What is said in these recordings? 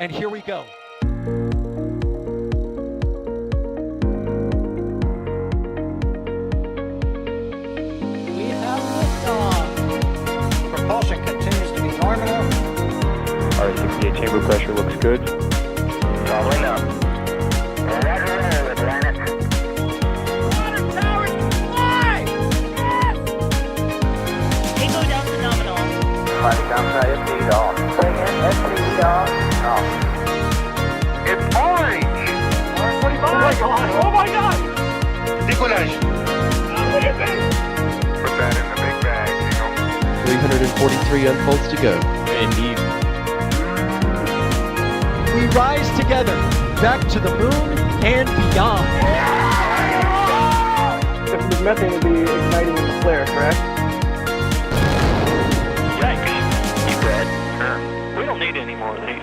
And here we go. We have liftoff. Propulsion continues to be nominal. R68 chamber pressure looks good. Following up. Roger, roll, planet. Water towers fly! Yes! Echo down to nominal. Flight downside FD off. Bring in FD off. Off. It's orange! 125! Oh my god! Decollage. Look at this! Put that in the big bag, 343 unfolds to go. Indeed. We rise together back to the moon and beyond. If the methane would be igniting in the flare, correct? Yikes. You dead? Sure. We don't need any more of these.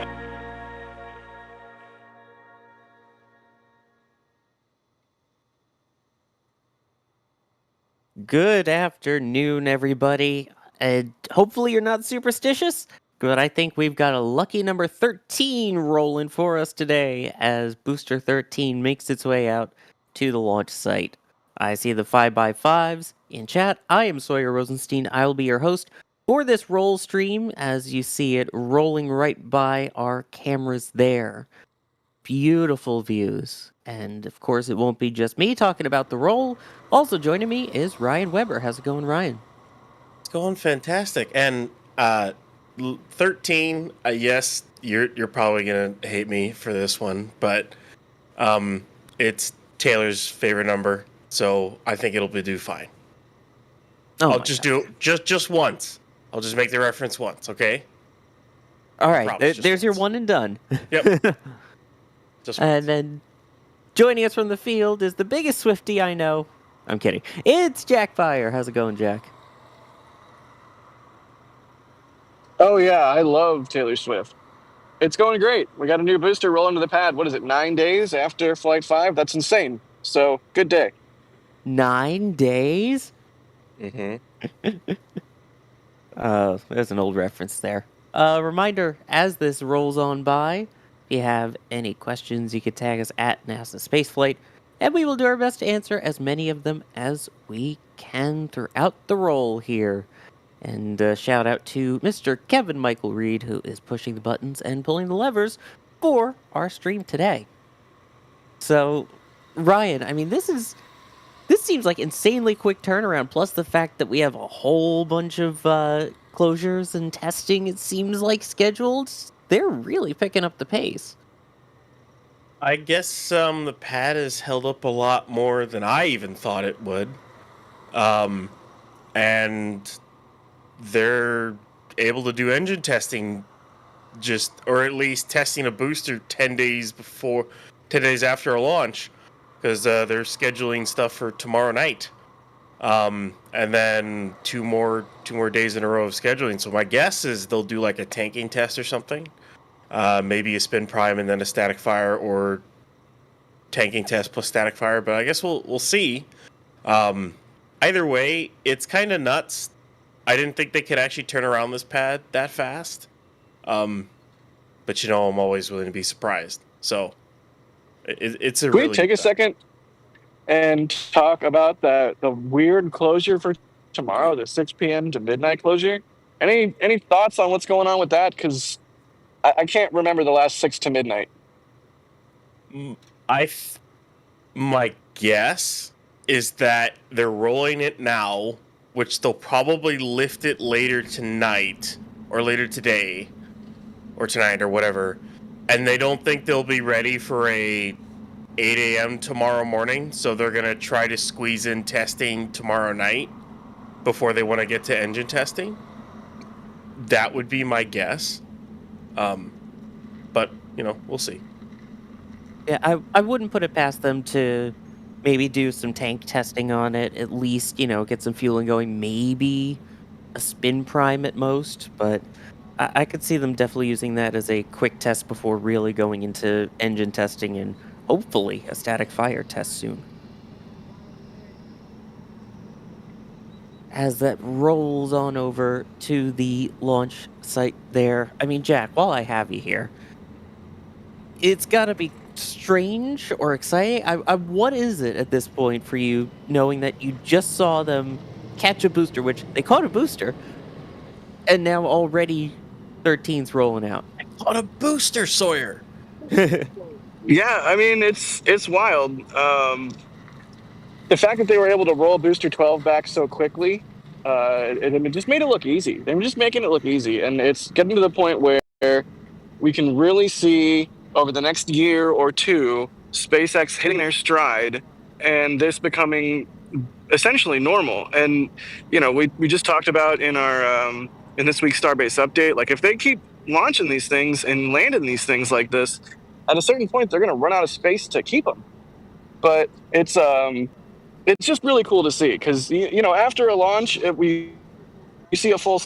Good afternoon, everybody. Hopefully you're not superstitious, but I think we've got a lucky number 13 rolling for us today as Booster 13 makes its way out to the launch site. I see the 5x5s in chat. I am Sawyer Rosenstein. I will be your host for this roll stream as you see it rolling right by our cameras there. Beautiful views. And of course, it won't be just me talking about the roll. Also joining me is Ryan Weber. How's it going, Ryan? It's going fantastic. And 13, yes, you're probably gonna hate me for this one, but it's Taylor's favorite number, so I think it'll do fine. Oh, I'll just do it just once. I'll just make the reference once, okay? All right, Promise, just there's your once. one and done. Yep. Just once. And then joining us from the field is the biggest Swiftie I know. I'm kidding. It's Jack Fire. How's it going, Jack? Oh yeah, I love Taylor Swift. It's going great. We got a new booster rolling to the pad. What is it, 9 days after Flight 5? That's insane. So, good day. 9 days? Mm-hmm. There's an old reference there. Reminder, as this rolls on by, if you have any questions, you can tag us at NASASpaceflight, and we will do our best to answer as many of them as we can throughout the roll here. And shout out to Mr. Kevin Michael Reed, who is pushing the buttons and pulling the levers for our stream today. So, Ryan, I mean, this seems like insanely quick turnaround, plus the fact that we have a whole bunch of closures and testing, it seems like scheduled. They're really picking up the pace. I guess the pad has held up a lot more than I even thought it would. And they're able to do engine testing or at least testing a booster 10 days after a launch, because they're scheduling stuff for tomorrow night. And then two more days in a row of scheduling. So my guess is they'll do like a tanking test or something. Maybe a spin prime and then a static fire, or tanking test plus static fire. But I guess we'll see. Either way, it's kind of nuts. I didn't think they could actually turn around this pad that fast. But I'm always willing to be surprised. So it's a Can really we take a second and talk about the weird closure for tomorrow, the 6 p.m. to midnight closure? Any thoughts on what's going on with that? Because I can't remember the last 6 to midnight. My guess is that they're rolling it now, which they'll probably lift it later tonight or later today or tonight or whatever, and they don't think they'll be ready for a 8 a.m. tomorrow morning, so they're going to try to squeeze in testing tomorrow night before they want to get to engine testing. That would be my guess. But, we'll see. Yeah, I wouldn't put it past them to maybe do some tank testing on it, at least, get some fueling going, maybe a spin prime at most, but I could see them definitely using that as a quick test before really going into engine testing and hopefully a static fire test soon. As that rolls on over to the launch site there, I mean, Jack, while I have you here, it's got to be strange or exciting. What is it at this point for you, knowing that you just saw them catch a booster, which they caught a booster, and now already 13's rolling out? On a booster, Sawyer. Yeah, I mean it's wild. The fact that they were able to roll Booster 12 back so quickly, it just made it look easy. They were just making it look easy, and it's getting to the point where we can really see over the next year or two SpaceX hitting their stride and this becoming essentially normal. And we just talked about in our in this week's Starbase update, like if they keep launching these things and landing these things like this, at a certain point they're going to run out of space to keep them. But it's just really cool to see because after a launch, you see a full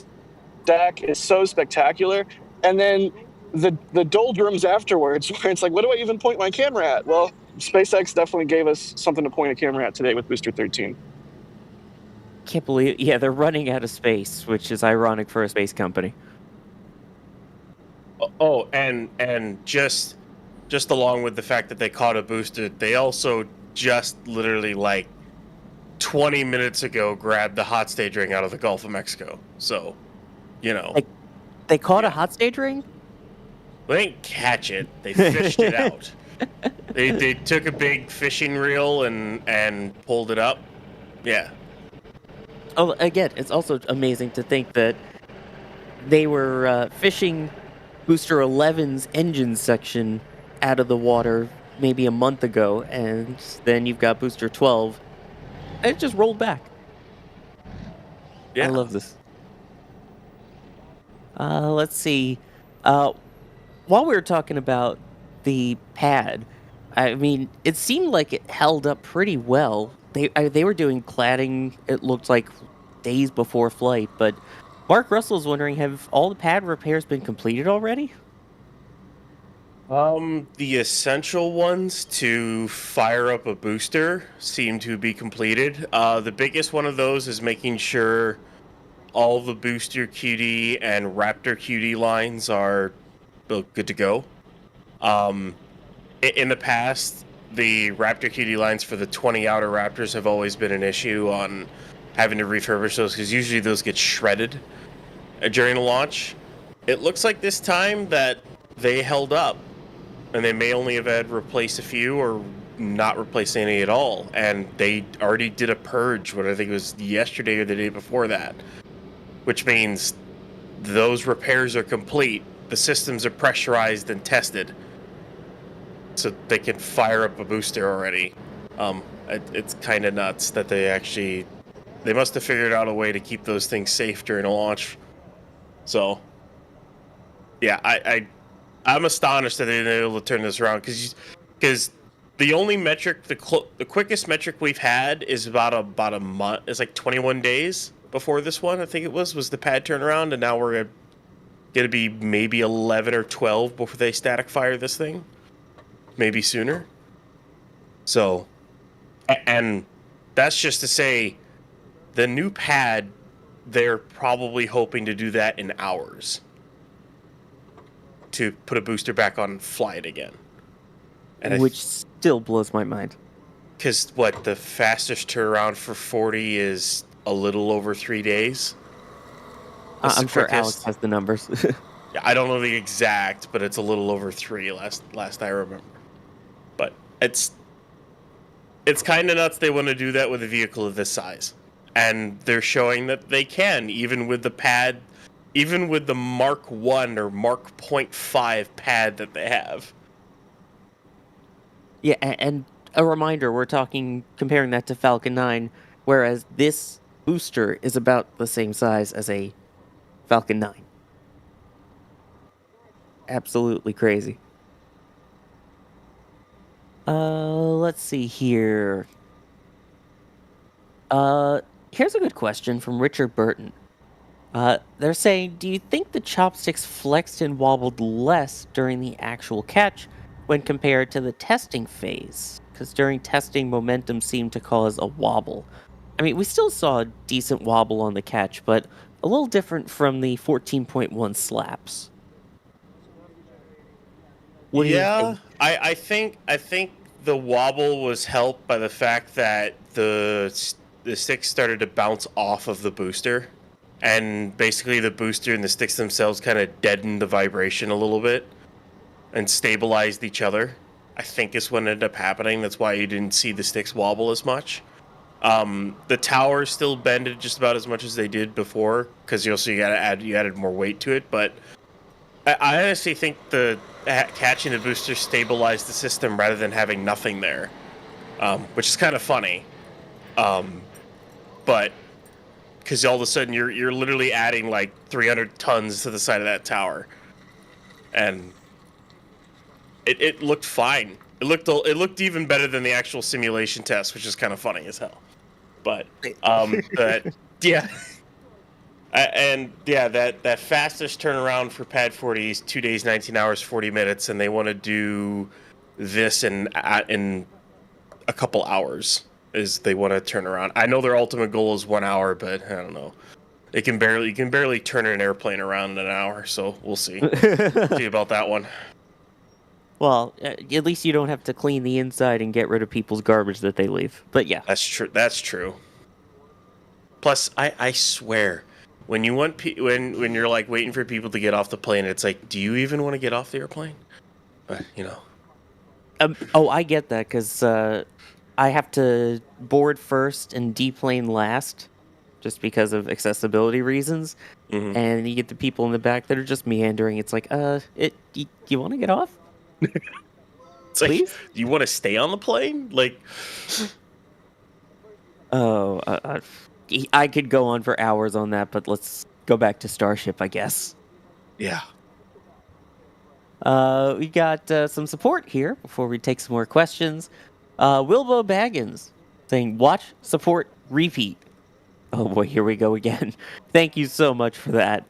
stack is so spectacular, and then the doldrums afterwards, where it's like, what do I even point my camera at? Well, SpaceX definitely gave us something to point a camera at today with Booster 13. Can't believe, yeah, they're running out of space, which is ironic for a space company. Oh, and just along with the fact that they caught a booster, they also just literally like 20 minutes ago grabbed the hot stage ring out of the Gulf of Mexico. So, They caught a hot stage ring? They didn't catch it. They fished it out. They took a big fishing reel and pulled it up. Yeah. Oh, again, it's also amazing to think that they were fishing Booster 11's engine section out of the water maybe a month ago, and then you've got Booster 12, and it just rolled back. Yeah. I love this. Let's see. While we were talking about the pad, I mean, it seemed like it held up pretty well. They were doing cladding, it looked like days before flight, but Mark Russell's wondering, have all the pad repairs been completed already? The essential ones to fire up a booster seem to be completed. The biggest one of those is making sure all the booster QD and Raptor QD lines are good to go. In the past, the Raptor QD lines for the 20 outer Raptors have always been an issue on having to refurbish those because usually those get shredded during the launch. It looks like this time that they held up, and they may only have had replace a few or not replace any at all. And they already did a purge, what I think it was yesterday or the day before that, which means those repairs are complete. The systems are pressurized and tested, so they can fire up a booster already. It's kind of nuts that they must have figured out a way to keep those things safe during a launch. So, yeah, I'm astonished that they've been able to turn this around because the only metric, the quickest metric we've had is about a month. It's like 21 days before this one. I think it was the pad turnaround, and now we're gonna be maybe 11 or 12 before they static fire this thing. Maybe sooner. So, and that's just to say, the new pad, they're probably hoping to do that in hours to put a booster back on flight again. And which still blows my mind. Because the fastest turnaround for 40 is a little over 3 days? I'm sure Alex has the numbers. Yeah, I don't know the exact, but it's a little over 3 last I remember. But it's kind of nuts they want to do that with a vehicle of this size. And they're showing that they can, even with the pad, even with the Mark 1 or Mark 0.5 pad that they have. Yeah, and a reminder, we're comparing that to Falcon 9, whereas this booster is about the same size as a Falcon 9. Absolutely crazy. Let's see here. Here's a good question from Richard Burton. They're saying, do you think the chopsticks flexed and wobbled less during the actual catch when compared to the testing phase? Because during testing, momentum seemed to cause a wobble. I mean, we still saw a decent wobble on the catch, but a little different from the 14.1 slaps. What do you think? I think the wobble was helped by the fact that the sticks started to bounce off of the booster, and basically the booster and the sticks themselves kind of deadened the vibration a little bit and stabilized each other. I think is what ended up happening. That's why you didn't see the sticks wobble as much. The towers still bended just about as much as they did before, because you added more weight to it. But I honestly think the catching the booster stabilized the system rather than having nothing there, which is kind of funny. But because all of a sudden you're literally adding like 300 tons to the side of that tower, and it looked fine. It looked even better than the actual simulation test, which is kind of funny as hell. But yeah. That fastest turnaround for Pad 40 is 2 days, 19 hours, 40 minutes, and they want to do this in a couple hours. Is they want to turn around. I know their ultimate goal is 1 hour, but I don't know. You can barely turn an airplane around in an hour, so we'll see. See about that one. Well, at least you don't have to clean the inside and get rid of people's garbage that they leave. But yeah. That's true. Plus, I swear, when you want when you're like waiting for people to get off the plane, it's like, do you even want to get off the airplane? But I get that, because I have to board first and deplane last, just because of accessibility reasons. Mm-hmm. And you get the people in the back that are just meandering. It's like, you want to get off? It's like, please? Do you want to stay on the plane? Like, I could go on for hours on that, but let's go back to Starship, I guess. Yeah. We got some support here before we take some more questions. Wilbo Baggins saying, watch, support, repeat. Oh boy, here we go again. Thank you so much for that.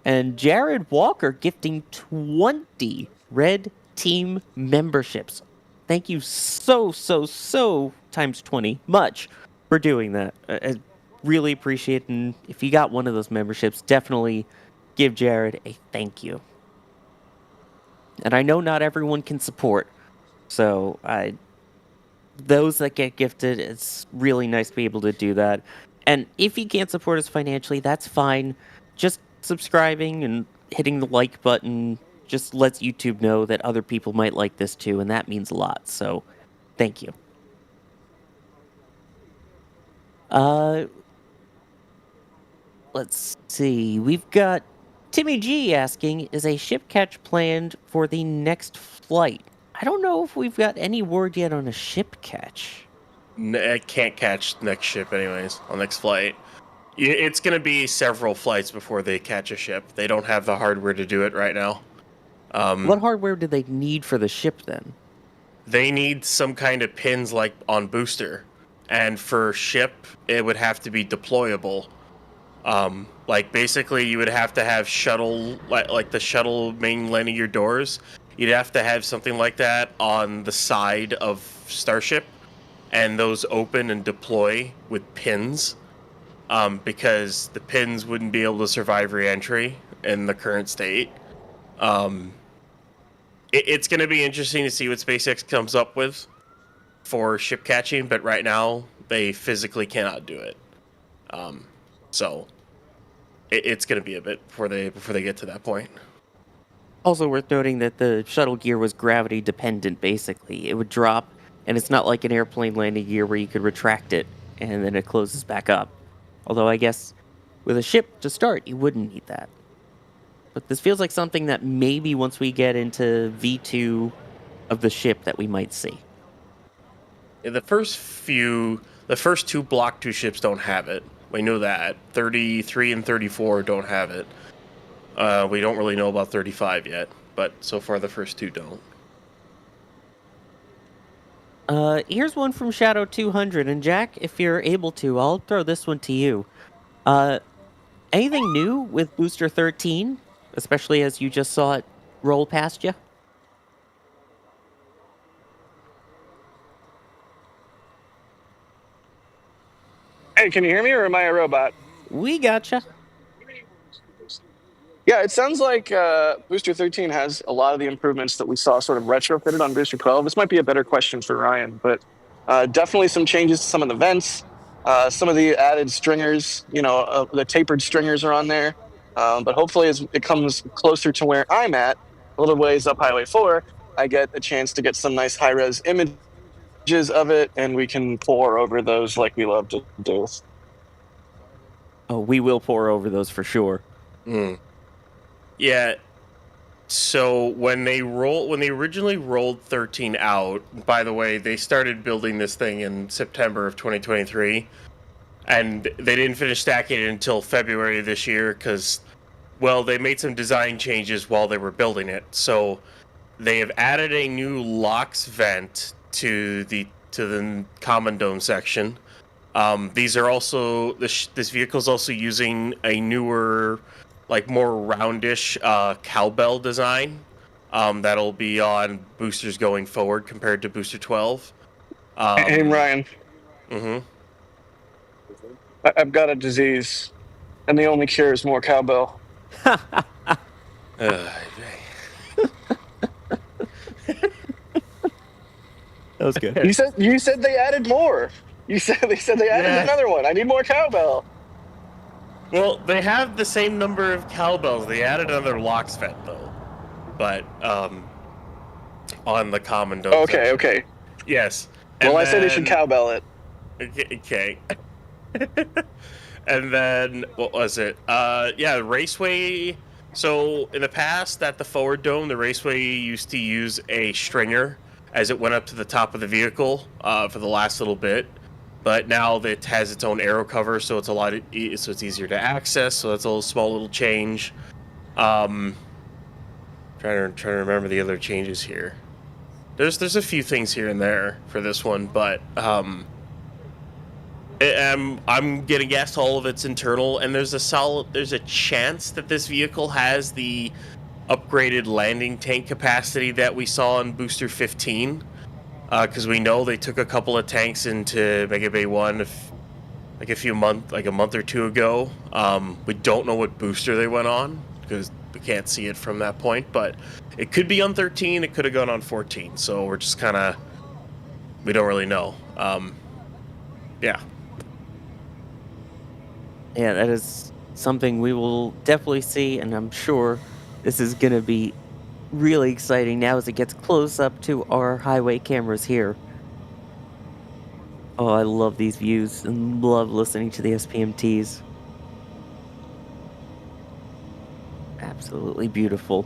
And Jared Walker gifting 20 Red Team memberships. Thank you so times 20 much for doing that. I really appreciate it. And if you got one of those memberships, definitely give Jared a thank you. And I know not everyone can support, so those that get gifted, it's really nice to be able to do that. And if you can't support us financially, that's fine. Just subscribing and hitting the like button just lets YouTube know that other people might like this too, and that means a lot. So, thank you. Let's see. We've got Timmy G asking, is a ship catch planned for the next flight? I don't know if we've got any word yet on a ship catch. I can't catch next ship anyways on next flight. It's going to be several flights before they catch a ship. They don't have the hardware to do it right now. What hardware do they need for the ship then? They need some kind of pins like on booster. And for ship, it would have to be deployable. Like basically you would have to have shuttle, like the shuttle main landing gear doors. You'd have to have something like that on the side of Starship, and those open and deploy with pins, because the pins wouldn't be able to survive re-entry in the current state. It's going to be interesting to see what SpaceX comes up with for ship catching, but right now they physically cannot do it. So it's going to be a bit before they get to that point. Also worth noting that the shuttle gear was gravity dependent, basically. It would drop, and it's not like an airplane landing gear where you could retract it and then it closes back up. Although I guess with a ship to start, you wouldn't need that. But this feels like something that maybe once we get into V2 of the ship that we might see. Yeah, the first two Block 2 ships don't have it. We know that. 33 and 34 don't have it. We don't really know about 35 yet, but so far the first two don't. Here's one from Shadow 200, and Jack, if you're able to, I'll throw this one to you. Anything new with Booster 13, especially as you just saw it roll past you? Hey, can you hear me, or am I a robot? We gotcha. Yeah, it sounds like Booster 13 has a lot of the improvements that we saw sort of retrofitted on Booster 12. This might be a better question for Ryan, but definitely some changes to some of the vents. Some of the added stringers, the tapered stringers are on there. But hopefully, as it comes closer to where I'm at, a little ways up Highway 4, I get a chance to get some nice high-res images of it, and we can pour over those like we love to do. Oh, we will pour over those for sure. Yeah. So when they originally rolled 13 out, by the way, they started building this thing in September of 2023, and they didn't finish stacking it until February of this year because, well, they made some design changes while they were building it. So they have added a new LOX vent to the common dome section. These are also this vehicle is also using a newer, more roundish cowbell design that'll be on boosters going forward compared to Booster 12. Hey, Ryan. Mm-hmm. I've got a disease, and the only cure is more cowbell. That was good. You said they added more. They said they added another one. I need more cowbell. Well, they have the same number of cowbells. They added another LOX vent though, but on the common dome. Okay. Yes. Well, I say they should cowbell it. Okay. And then what was it? The Raceway. So in the past, at the forward dome, the Raceway used to use a stringer as it went up to the top of the vehicle for the last little bit. But now it has its own aero cover, so it's it's easier to access. So that's a small little change. Trying to remember the other changes here. There's a few things here and there for this one, but I'm gonna guess all of it's internal. And there's a chance that this vehicle has the upgraded landing tank capacity that we saw in Booster 15. Because we know they took a couple of tanks into Mega Bay 1 a month or two ago. We don't know what booster they went on because we can't see it from that point, but it could be on 13, it could have gone on 14, so we're just we don't really know. Yeah, that is something we will definitely see, and I'm sure this is going to be really exciting now as it gets close up to our highway cameras here. Oh, I love these views and love listening to the SPMTs. Absolutely beautiful.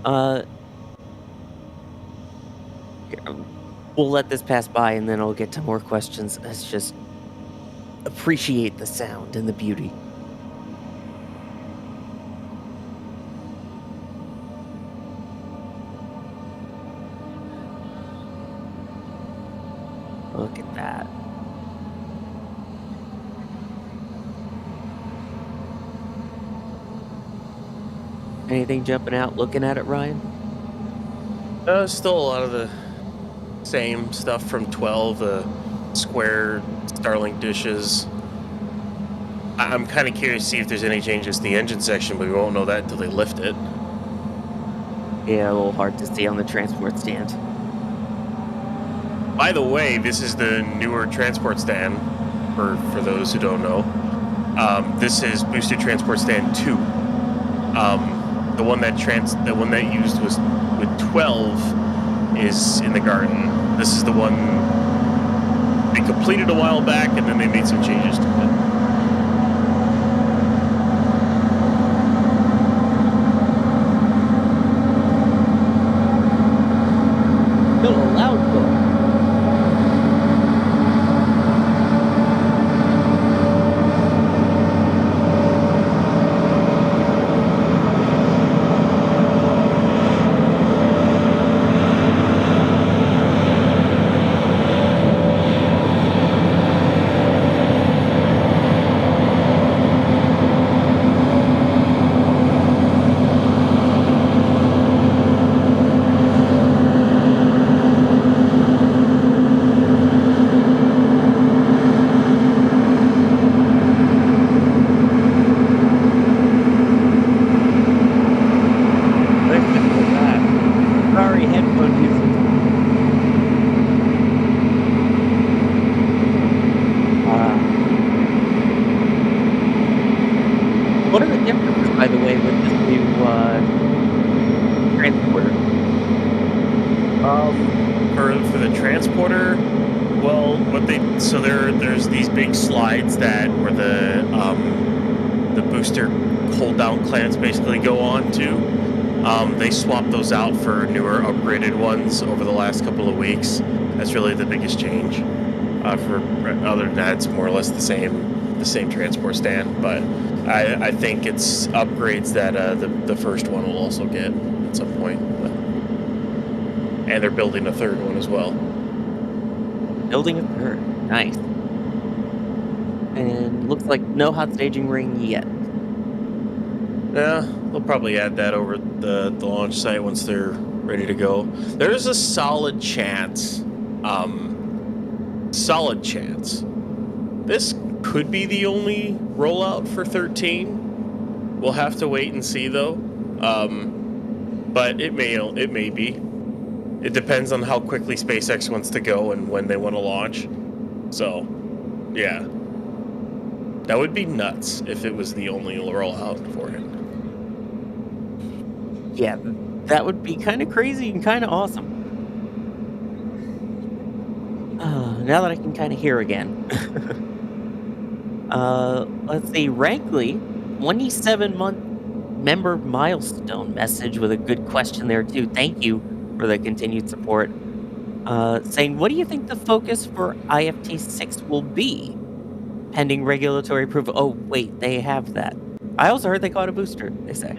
We'll let this pass by and then I'll get to more questions. Let's just appreciate the sound and the beauty. Look at that. Anything jumping out looking at it, Ryan? Still a lot of the same stuff from 12, the square Starlink dishes. I'm kind of curious to see if there's any changes to the engine section, but we won't know that until they lift it. Yeah, a little hard to see on the transport stand. By the way, this is the newer transport stand, for those who don't know. This is Booster Transport Stand 2. The one that used was with 12 is in the garden. This is the one they completed a while back, and then they made some changes to it. Little loud book. For the transporter, well, there's these big slides that where the booster hold down clamps basically go on to. They swapped those out for newer upgraded ones over the last couple of weeks. That's really the biggest change. For other than that, it's more or less the same transport stand. But I think it's upgrades that the first one will also get at some point. And they're building a third one as well. Building a third. Nice. And looks like no hot staging ring yet. Yeah, they'll probably add that over the launch site once they're ready to go. There's a solid chance. This could be the only rollout for 13. We'll have to wait and see though. But it may be. It depends on how quickly SpaceX wants to go and when they want to launch. So, yeah. That would be nuts if it was the only rollout for it. Yeah, that would be kind of crazy and kind of awesome. Now that I can kind of hear again. Let's see. Rankley, 27-month member milestone message with a good question there, too. Thank you for the continued support. Saying, what do you think the focus for IFT-6 will be? Pending regulatory approval. Oh, wait, they have that. I also heard they caught a booster, they say.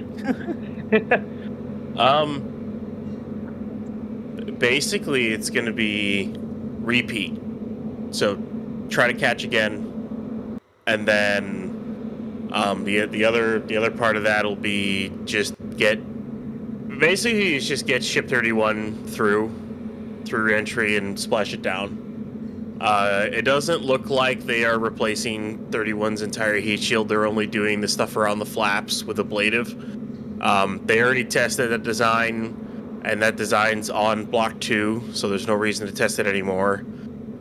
Basically, it's going to be repeat. So try to catch again, and then the other part of that will be just get ship 31 through entry and splash it down. It doesn't look like they are replacing 31's entire heat shield. They're only doing the stuff around the flaps with ablative. They already tested that design, and that design's on Block 2, so there's no reason to test it anymore.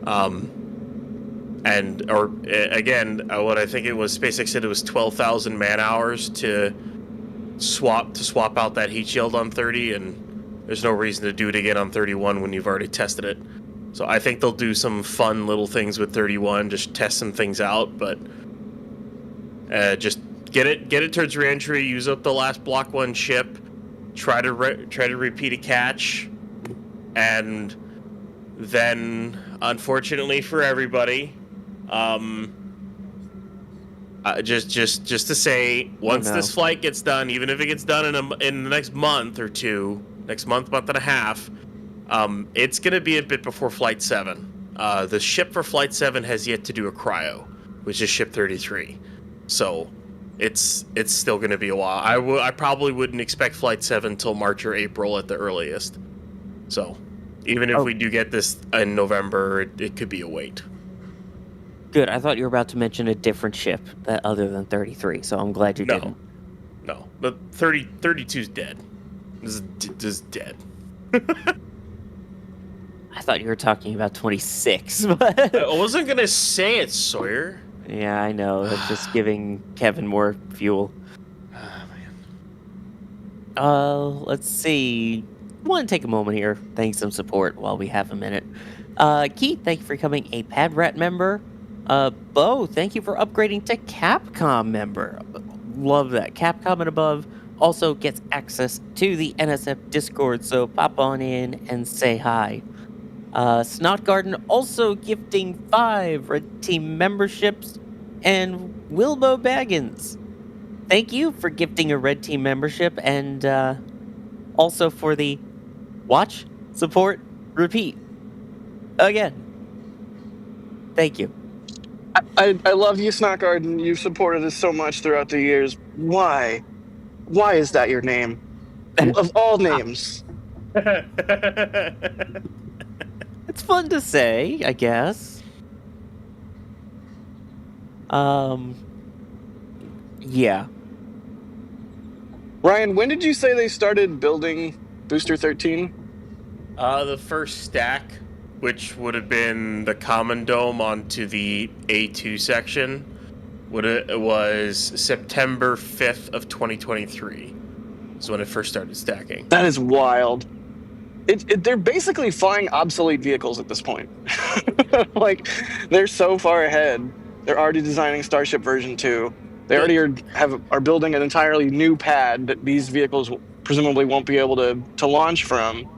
What I think it was, SpaceX said it was 12,000 man-hours to swap out that heat shield on 30, and there's no reason to do it again on 31 when you've already tested it. So I think they'll do some fun little things with 31, just test some things out, but just get it towards reentry, use up the last Block 1 ship, try to repeat a catch, and then, unfortunately for everybody, just to say, once this flight gets done, even if it gets done in the next month or two, month and a half, it's going to be a bit before Flight 7. The ship for Flight 7 has yet to do a cryo, which is ship 33. So it's still going to be a while. I probably wouldn't expect Flight 7 till March or April at the earliest. So even if we do get this in November, it could be a wait. Good. I thought you were about to mention a different ship other than 33, so I'm glad you didn't. No, but 32's dead. This is dead. I thought you were talking about 26. But I wasn't going to say it, Sawyer. Yeah, I know. That's just giving Kevin more fuel. Let's see. I want to take a moment here. Thanks some support while we have a minute. Keith, thank you for becoming a Pad Rat member. Bo, thank you for upgrading to Capcom member. Love that. Capcom and above also gets access to the NSF Discord, so pop on in and say hi. Snot Garden also gifting 5 Red Team memberships, and Wilbo Baggins, thank you for gifting a Red Team membership, and also for the watch, support, repeat. Again. Thank you. I love you, Snot Garden. You've supported us so much throughout the years. Why? Why is that your name? Of all names. It's fun to say, I guess. Yeah. Ryan, when did you say they started building Booster 13? The first stack, which would have been the common dome onto the A2 section, was September 5th of 2023. Is when it first started stacking. That is wild. they're basically flying obsolete vehicles at this point. Like, they're so far ahead. They're already designing Starship version 2. They already are building an entirely new pad that these vehicles presumably won't be able to launch from.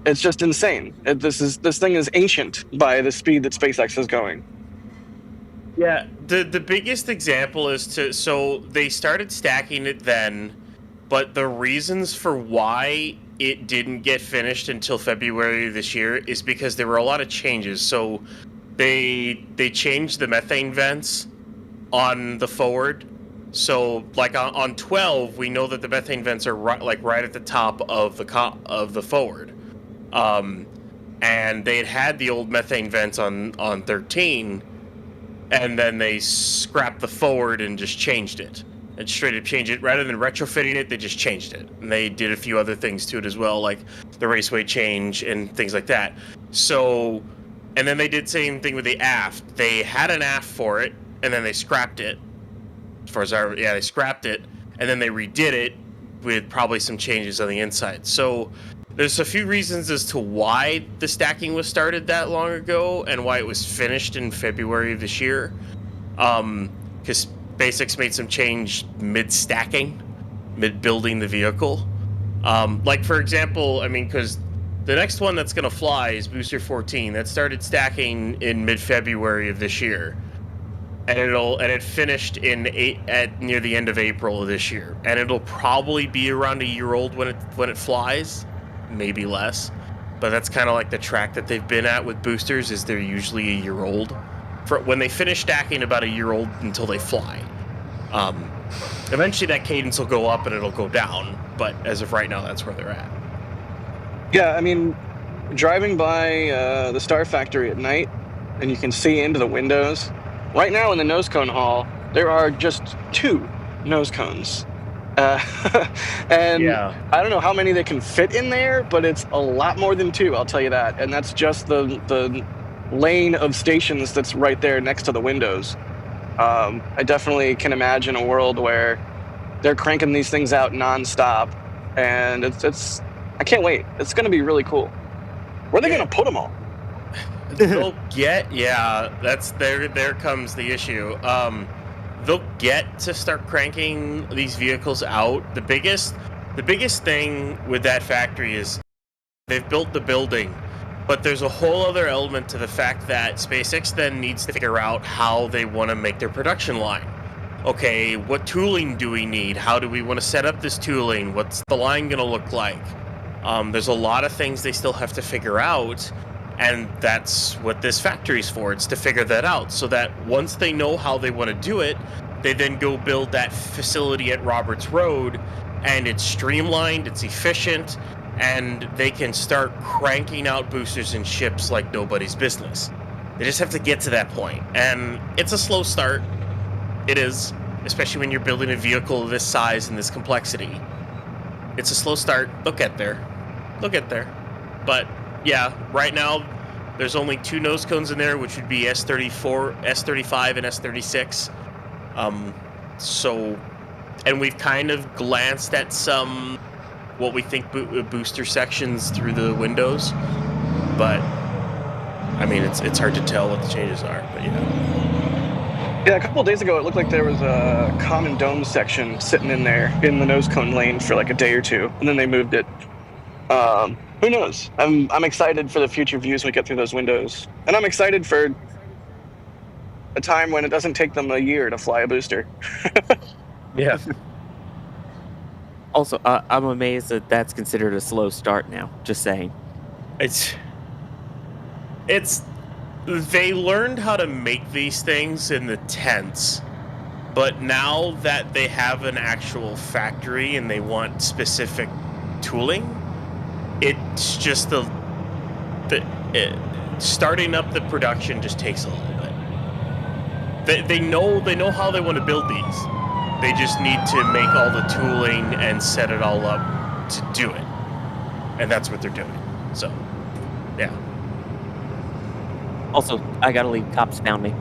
It's just insane. This thing is ancient by the speed that SpaceX is going. Yeah, the biggest example is so they started stacking it then, but the reasons for why it didn't get finished until February this year is because there were a lot of changes. So they changed the methane vents on the forward. So like on 12, we know that the methane vents are right at the top of the forward. And they had the old methane vents on 13, and then they scrapped the forward and just changed it. And straight up changed it. Rather than retrofitting it, they just changed it. And they did a few other things to it as well, like the raceway change and things like that. So, and then they did the same thing with the aft. They had an aft for it, and then they scrapped it. As far as they scrapped it, and then they redid it with probably some changes on the inside. So there's a few reasons as to why the stacking was started that long ago and why it was finished in February of this year. Because SpaceX made some change mid-stacking, mid-building the vehicle. Like, for example, I mean, because the next one that's going to fly is Booster 14. That started stacking in mid-February of this year. And it finished near the end of April of this year. And it'll probably be around a year old when it flies, maybe less. But that's kind of like the track that they've been at with boosters, is they're usually a year old. When they finish stacking, about a year old until they fly. Eventually that cadence will go up and it'll go down, but as of right now, that's where they're at. Yeah, I mean, driving by the Star Factory at night, and you can see into the windows. Right now in the nose cone hall, there are just 2 nose cones. And Yeah. I don't know how many they can fit in there, but it's a lot more than 2, I'll tell you that. And that's just the lane of stations that's right there next to the windows. I definitely can imagine a world where they're cranking these things out nonstop, and it's I can't wait. It's going to be really cool. Where are they going to put them all? They'll get, there comes the issue. They'll get to start cranking these vehicles out. The biggest thing with that factory is they've built the building, but there's a whole other element to the fact that SpaceX then needs to figure out how they want to make their production line. Okay, what tooling do we need? How do we want to set up this tooling? What's the line going to look like? There's a lot of things they still have to figure out, and that's what this factory's for. It's to figure that out, so that once they know how they want to do it, they then go build that facility at Roberts Road, and it's streamlined, it's efficient, and they can start cranking out boosters and ships like nobody's business. They just have to get to that point, and it's a slow start. It is, especially when you're building a vehicle of this size and this complexity. It's a slow start. They'll get there. But yeah, right now there's only 2 nose cones in there, which would be S34, S35, and S36. And we've kind of glanced at some what we think booster sections through the windows, but I mean it's hard to tell what the changes are. But Yeah, a couple of days ago, it looked like there was a common dome section sitting in there in the nose cone lane for like a day or 2, and then they moved it. Who knows? I'm excited for the future views when we get through those windows, and I'm excited for a time when it doesn't take them a year to fly a booster. yeah. Also, I'm amazed that that's considered a slow start now. Just saying. It's they learned how to make these things in the tents, but now that they have an actual factory and they want specific tooling, it's just starting up the production just takes a little bit. They know how they want to build these. They just need to make all the tooling and set it all up to do it, and that's what they're doing. So, yeah. Also, I gotta leave. Cops found me.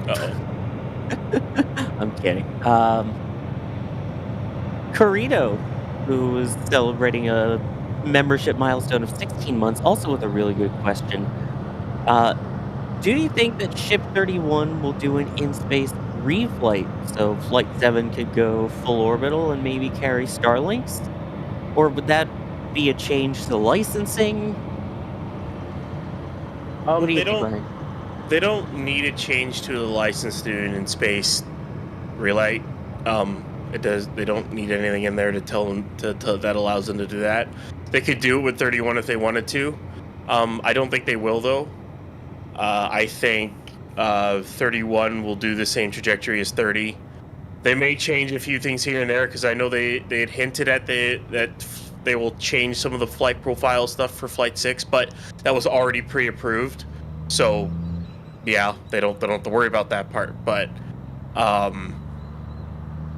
Uh-oh. I'm kidding. Carino, who was celebrating a membership milestone of 16 months, also with a really good question. Do you think that Ship 31 will do an in-space reflight so Flight 7 could go full orbital and maybe carry Starlinks? Or would that be a change to licensing? What do you think, Ryan? They don't need a change to the license to do an in-space relay. They don't need anything in there to tell them that allows them to do that. They could do it with 31 if they wanted to. I don't think they will though. I think 31 will do the same trajectory as 30. They may change a few things here and there because I know they had hinted at that they will change some of the flight profile stuff for Flight 6, but that was already pre-approved. So yeah, they don't have to worry about that part. But I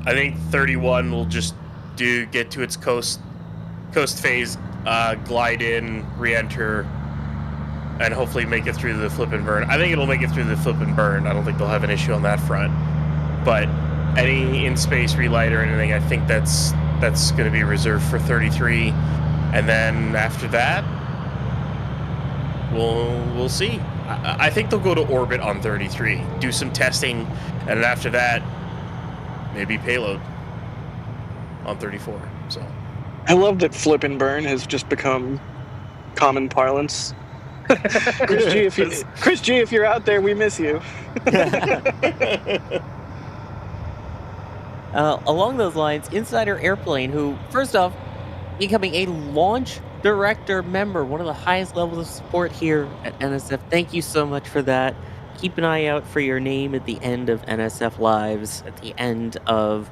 think 31 will just get to its coast phase, glide in, re-enter, and hopefully make it through the flip and burn. I think it'll make it through the flip and burn. I don't think they'll have an issue on that front. But any in-space relight or anything, I think that's going to be reserved for 33. And then after that, we'll see. I think they'll go to orbit on 33, do some testing, and then after that, maybe payload on 34. So I love that flip and burn has just become common parlance. Chris G, if you're out there, we miss you. Along those lines, Insider Airplane, who, first off, becoming a launch director member, one of the highest levels of support here at NSF. Thank you so much for that. Keep an eye out for your name at the end of NSF Lives, at the end of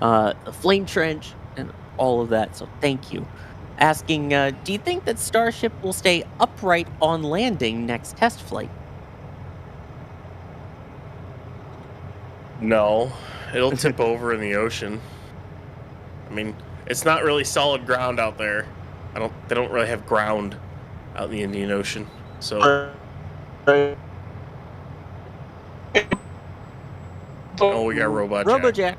the Flame Trench, and all of that. So thank you. Asking, do you think that Starship will stay upright on landing next test flight? No, it'll tip over in the ocean. I mean, it's not really solid ground out there. They don't really have ground out in the Indian Ocean. So oh, we got Robojack.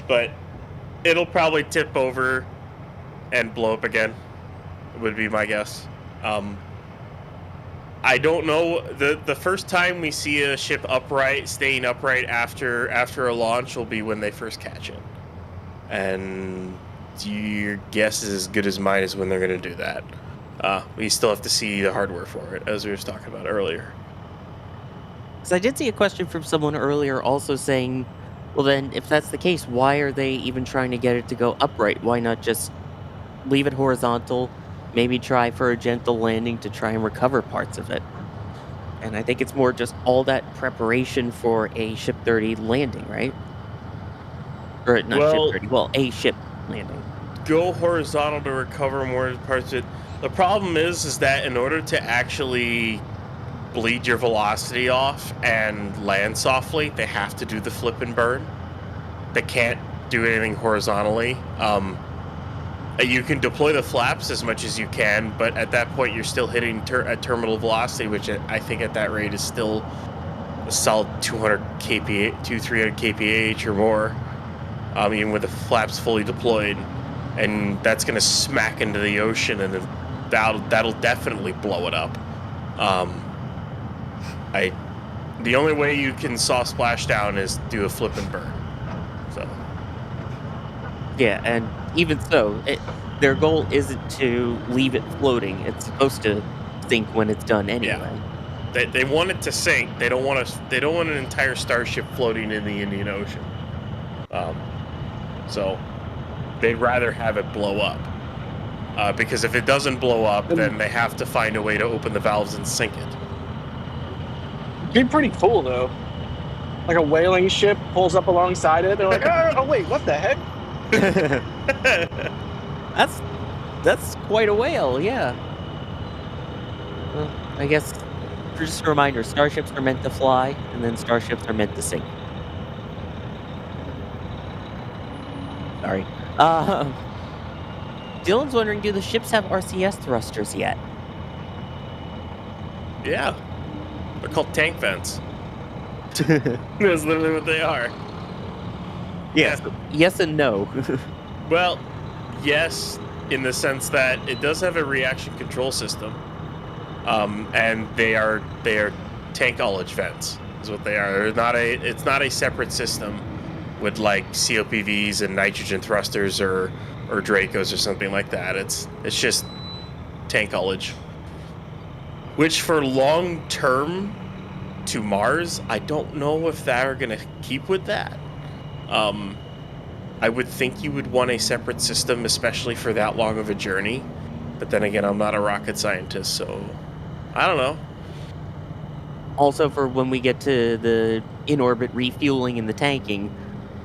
But it'll probably tip over and blow up again, would be my guess. I don't know. The first time we see a ship staying upright after a launch will be when they first catch it. And your guess is as good as mine as when they're going to do that. We still have to see the hardware for it, as we were talking about earlier. Because I did see a question from someone earlier also saying, well then, if that's the case, why are they even trying to get it to go upright? Why not just leave it horizontal, maybe try for a gentle landing to try and recover parts of it? And I think it's more just all that preparation for a Ship 30 landing, right? Or not Ship 30, well, a ship landing. Go horizontal to recover more parts of it. The problem is that in order to actually bleed your velocity off and land softly, they have to do the flip and burn. They can't do anything horizontally. You can deploy the flaps as much as you can, but at that point you're still hitting at terminal velocity, which I think at that rate is still a solid 200 kph, 300 kph or more, even with the flaps fully deployed, and that's going to smack into the ocean, and that'll definitely blow it up. The only way you can soft splash down is do a flip and burn. So yeah, and even so, their goal isn't to leave it floating. It's supposed to sink when it's done anyway. Yeah. They want it to sink. They don't want an entire starship floating in the Indian Ocean. So they'd rather have it blow up. Because if it doesn't blow up, then they have to find a way to open the valves and sink it. It'd be pretty cool though. Like a whaling ship pulls up alongside it. They're like, oh wait, what the heck? That's quite a whale, yeah. Well, I guess just a reminder, starships are meant to fly, and then starships are meant to sink. Sorry. Dylan's wondering, do the ships have RCS thrusters yet? Yeah. They're called tank vents. That's literally what they are. Yes and no. Well, yes, in the sense that it does have a reaction control system, and they are tankology vents is what they are. It's not a separate system with like COPVs and nitrogen thrusters or Dracos or something like that. It's just tankology. Which for long term to Mars, I don't know if they're gonna keep with that. I would think you would want a separate system, especially for that long of a journey. But then again, I'm not a rocket scientist, so I don't know. Also, for when we get to the in-orbit refueling and the tanking,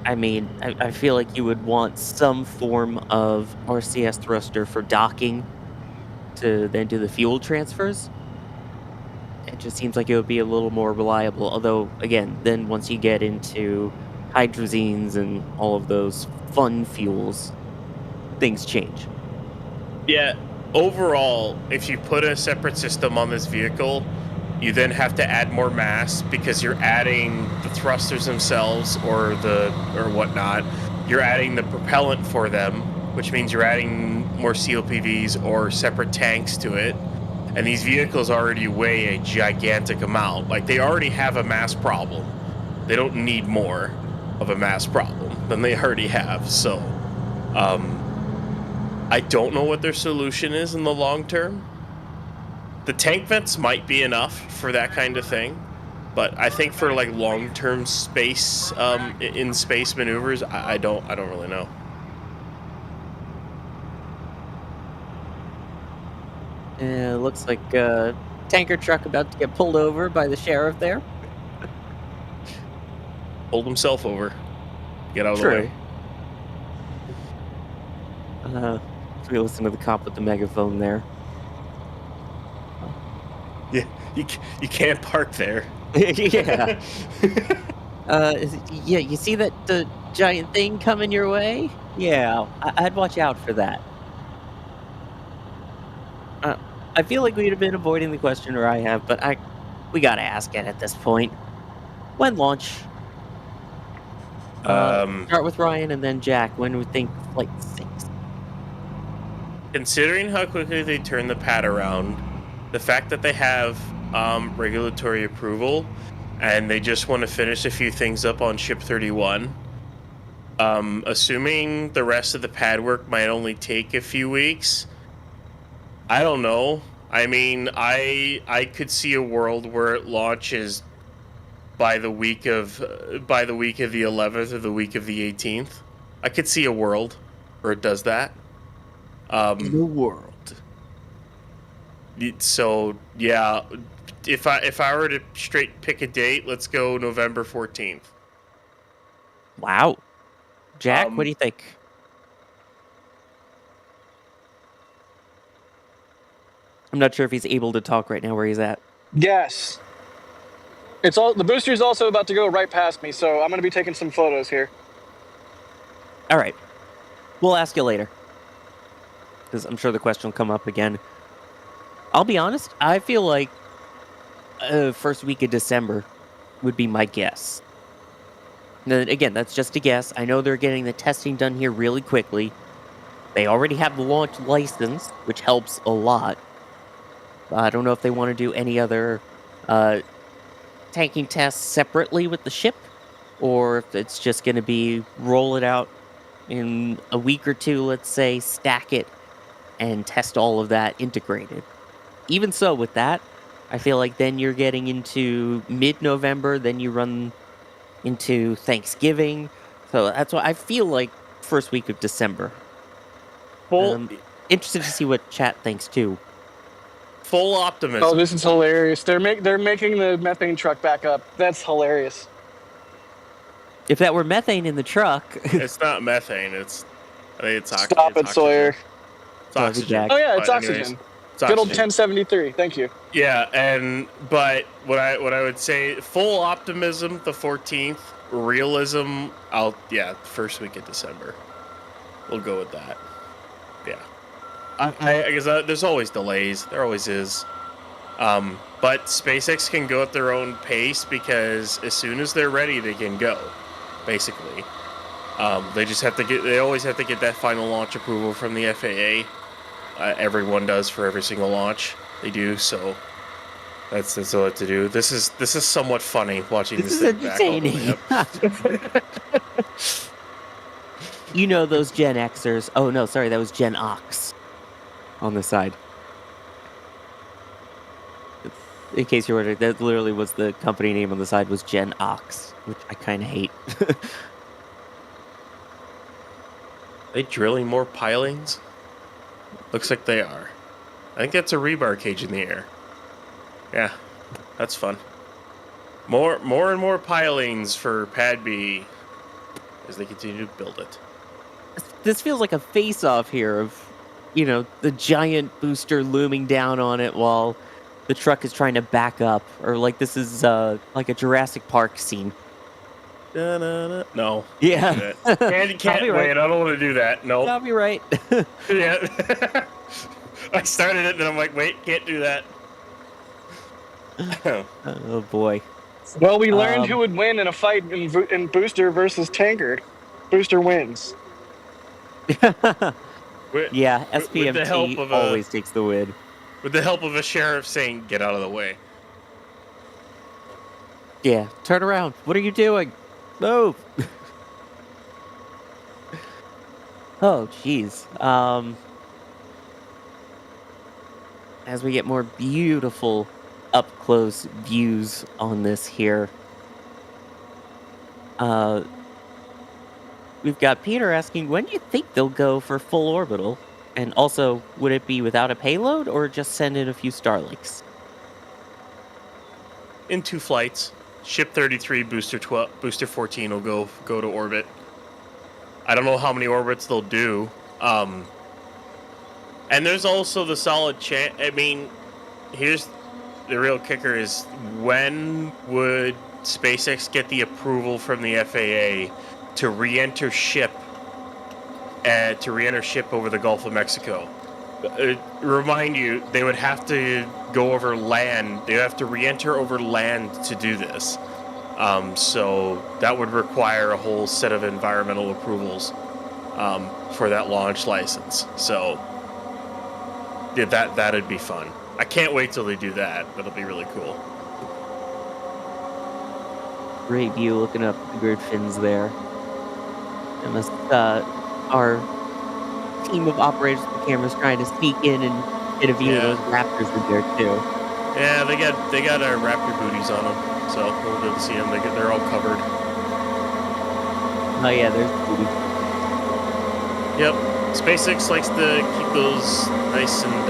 I mean, I feel like you would want some form of RCS thruster for docking to then do the fuel transfers. It just seems like it would be a little more reliable. Although, again, then once you get into hydrazines and all of those fun fuels, things change. Yeah, overall, if you put a separate system on this vehicle, you then have to add more mass because you're adding the thrusters themselves or whatnot. You're adding the propellant for them, which means you're adding more COPVs or separate tanks to it. And these vehicles already weigh a gigantic amount. Like, they already have a mass problem. They don't need more of a mass problem than they already have. So, I don't know what their solution is in the long term. The tank vents might be enough for that kind of thing, but I think for like long-term space, in space maneuvers, I don't really know. Looks like a tanker truck about to get pulled over by the sheriff there. Pulled himself over. Get out of True. the way. We listen to the cop with the megaphone there. Yeah, you can't park there. Yeah. Yeah, you see that giant thing coming your way? Yeah, I'd watch out for that. I feel like we'd have been avoiding the question, or I have, but we gotta ask it at this point. When launch? Start with Ryan and then Jack. When we think Flight 6? Considering how quickly they turn the pad around, the fact that they have regulatory approval and they just want to finish a few things up on Ship 31, assuming the rest of the pad work might only take a few weeks, I don't know. I mean, I could see a world where it launches by the week of the 11th or the week of the 18th. I could see a world where it does that. In a world. So yeah, if I were to straight pick a date, let's go November 14th. Wow. Jack, what do you think? I'm not sure if he's able to talk right now where he's at. Yes. The booster's also about to go right past me, so I'm going to be taking some photos here. All right. We'll ask you later, because I'm sure the question will come up again. I'll be honest, I feel like first week of December would be my guess. Then again, that's just a guess. I know they're getting the testing done here really quickly. They already have the launch license, which helps a lot. I don't know if they want to do any other tanking tests separately with the ship, or if it's just going to be roll it out in a week or two, let's say, stack it, and test all of that integrated. Even so, with that, I feel like then you're getting into mid-November, then you run into Thanksgiving. So that's why I feel like first week of December. Interested to see what chat thinks, too. Full optimism. Oh, this is hilarious. They're making the methane truck back up. That's hilarious. If that were methane in the truck... It's not methane, I think it's oxygen. Stop it, Sawyer. It's oxygen. Oh yeah, it's oxygen. Anyways, it's Good old oxygen. 1073. Thank you. Yeah, but what I would say, full optimism, the 14th. Realism, first week of December. We'll go with that. Yeah. I guess there's always delays. There always is. But SpaceX can go at their own pace because as soon as they're ready, they can go, basically. They just have to get. They always have to get that final launch approval from the FAA. Everyone does for every single launch they do. So that's all they have to do. This is somewhat funny watching This this is thing back all the way entertaining. up. You know those Gen Xers. Oh, no, sorry, that was Gen Ox on the side. In case you're wondering, that literally was the company name on the side was Gen Ox, which I kind of hate. They drilling more pilings? Looks like they are. I think that's a rebar cage in the air. Yeah, that's fun. More and more pilings for Pad B as they continue to build it. This feels like a face-off here of, you know, the giant booster looming down on it while the truck is trying to back up. Or like this is like a Jurassic Park scene. Da-na-na. No. Yeah. Can't Copyright. wait. I don't want to do that. No. Copyright. Yeah. I started it, then I'm like, wait, can't do that. Oh boy. Well, we learned who would win in a fight in Booster versus Tanker. Booster wins. Yeah, with the help SPMT of always takes the win. With the help of a sheriff saying, get out of the way. Yeah, turn around. What are you doing? Move. Oh, jeez. As we get more beautiful up-close views on this here, we've got Peter asking, when do you think they'll go for full orbital? And also, would it be without a payload or just send in a few Starlinks? In 2 flights. Ship 33, Booster 12, Booster 14 will go to orbit. I don't know how many orbits they'll do. And there's also the solid chance. I mean, here's the real kicker: is when would SpaceX get the approval from the FAA to re-enter ship over the Gulf of Mexico? Remind you, they would have to go over land. They would have to re-enter over land to do this. So that would require a whole set of environmental approvals for that launch license. So yeah, that'd be fun. I can't wait till they do that. That'll be really cool. Great view looking up the grid fins there. And this, our team of operators with the cameras trying to sneak in and get a view of those Raptors in there too. Yeah, they got our Raptor booties on them, so we'll be able to see them. They're all covered. Oh yeah, there's the booty. Yep. SpaceX likes to keep those nice and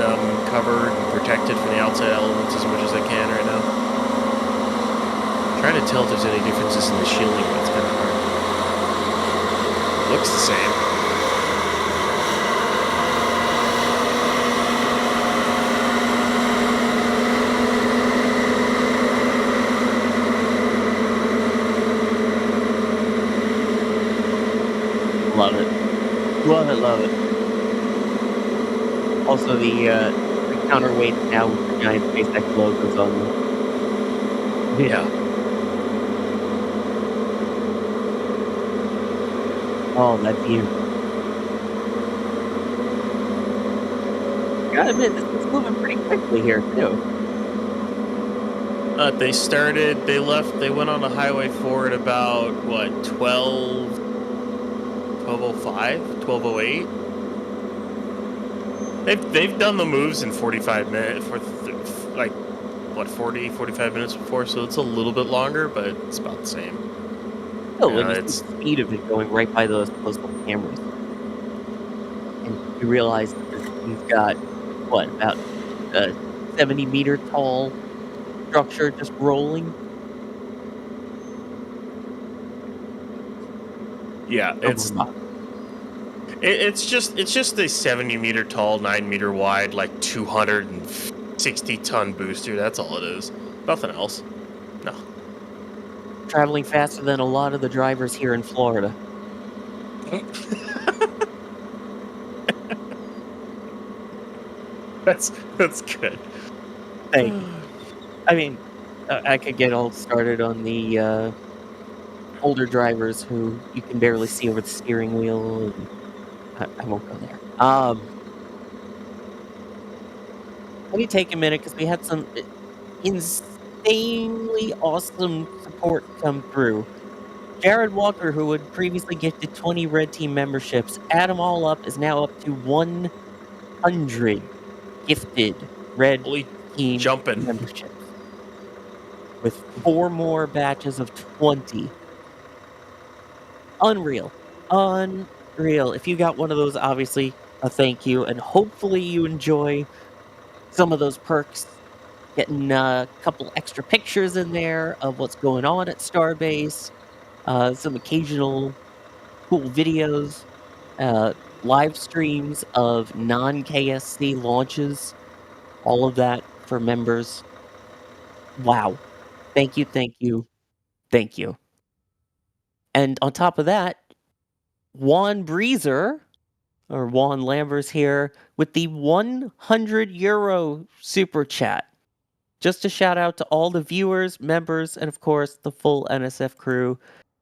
covered and protected from the outside elements as much as they can right now. I'm trying to tell if there's any differences in the shielding, but it's kind of hard. It looks the same. Love it. Love it, love it. Also, the counterweight now with the giant SpaceX logos on them. Yeah. Oh, that view. Gotta admit, this is moving pretty quickly here, too. They went on the Highway 4 at about, what, 12:05, 12:08? They've done the moves in 45 minutes, for 45 minutes before, so it's a little bit longer, but it's about the same. Oh, Yeah, when you it's- see the speed of it going right by those little cameras. And you realize that you've got, what, about a 70-meter tall structure just rolling? Yeah, it's just a 70-meter tall, 9-meter wide, like 260-ton booster. That's all it is. Nothing else. No. Traveling faster than a lot of the drivers here in Florida. That's good. Hey, I mean, I could get all started on the older drivers who you can barely see over the steering wheel. And I won't go there. Let me take a minute because we had some insanely awesome support come through. Jared Walker, who had previously gifted 20 Red Team memberships, add them all up, is now up to 100 gifted Red Holy Team jumping. memberships. With 4 more batches of 20. Unreal. Unreal. If you got one of those, obviously, a thank you, and hopefully you enjoy some of those perks. Getting a couple extra pictures in there of what's going on at Starbase, some occasional cool videos, live streams of non-KSC launches, all of that for members. Wow. Thank you, thank you, thank you. And on top of that, Juan Breezer, or Juan Lambers here, with the €100 super chat. Just a shout out to all the viewers, members, and of course the full NSF crew.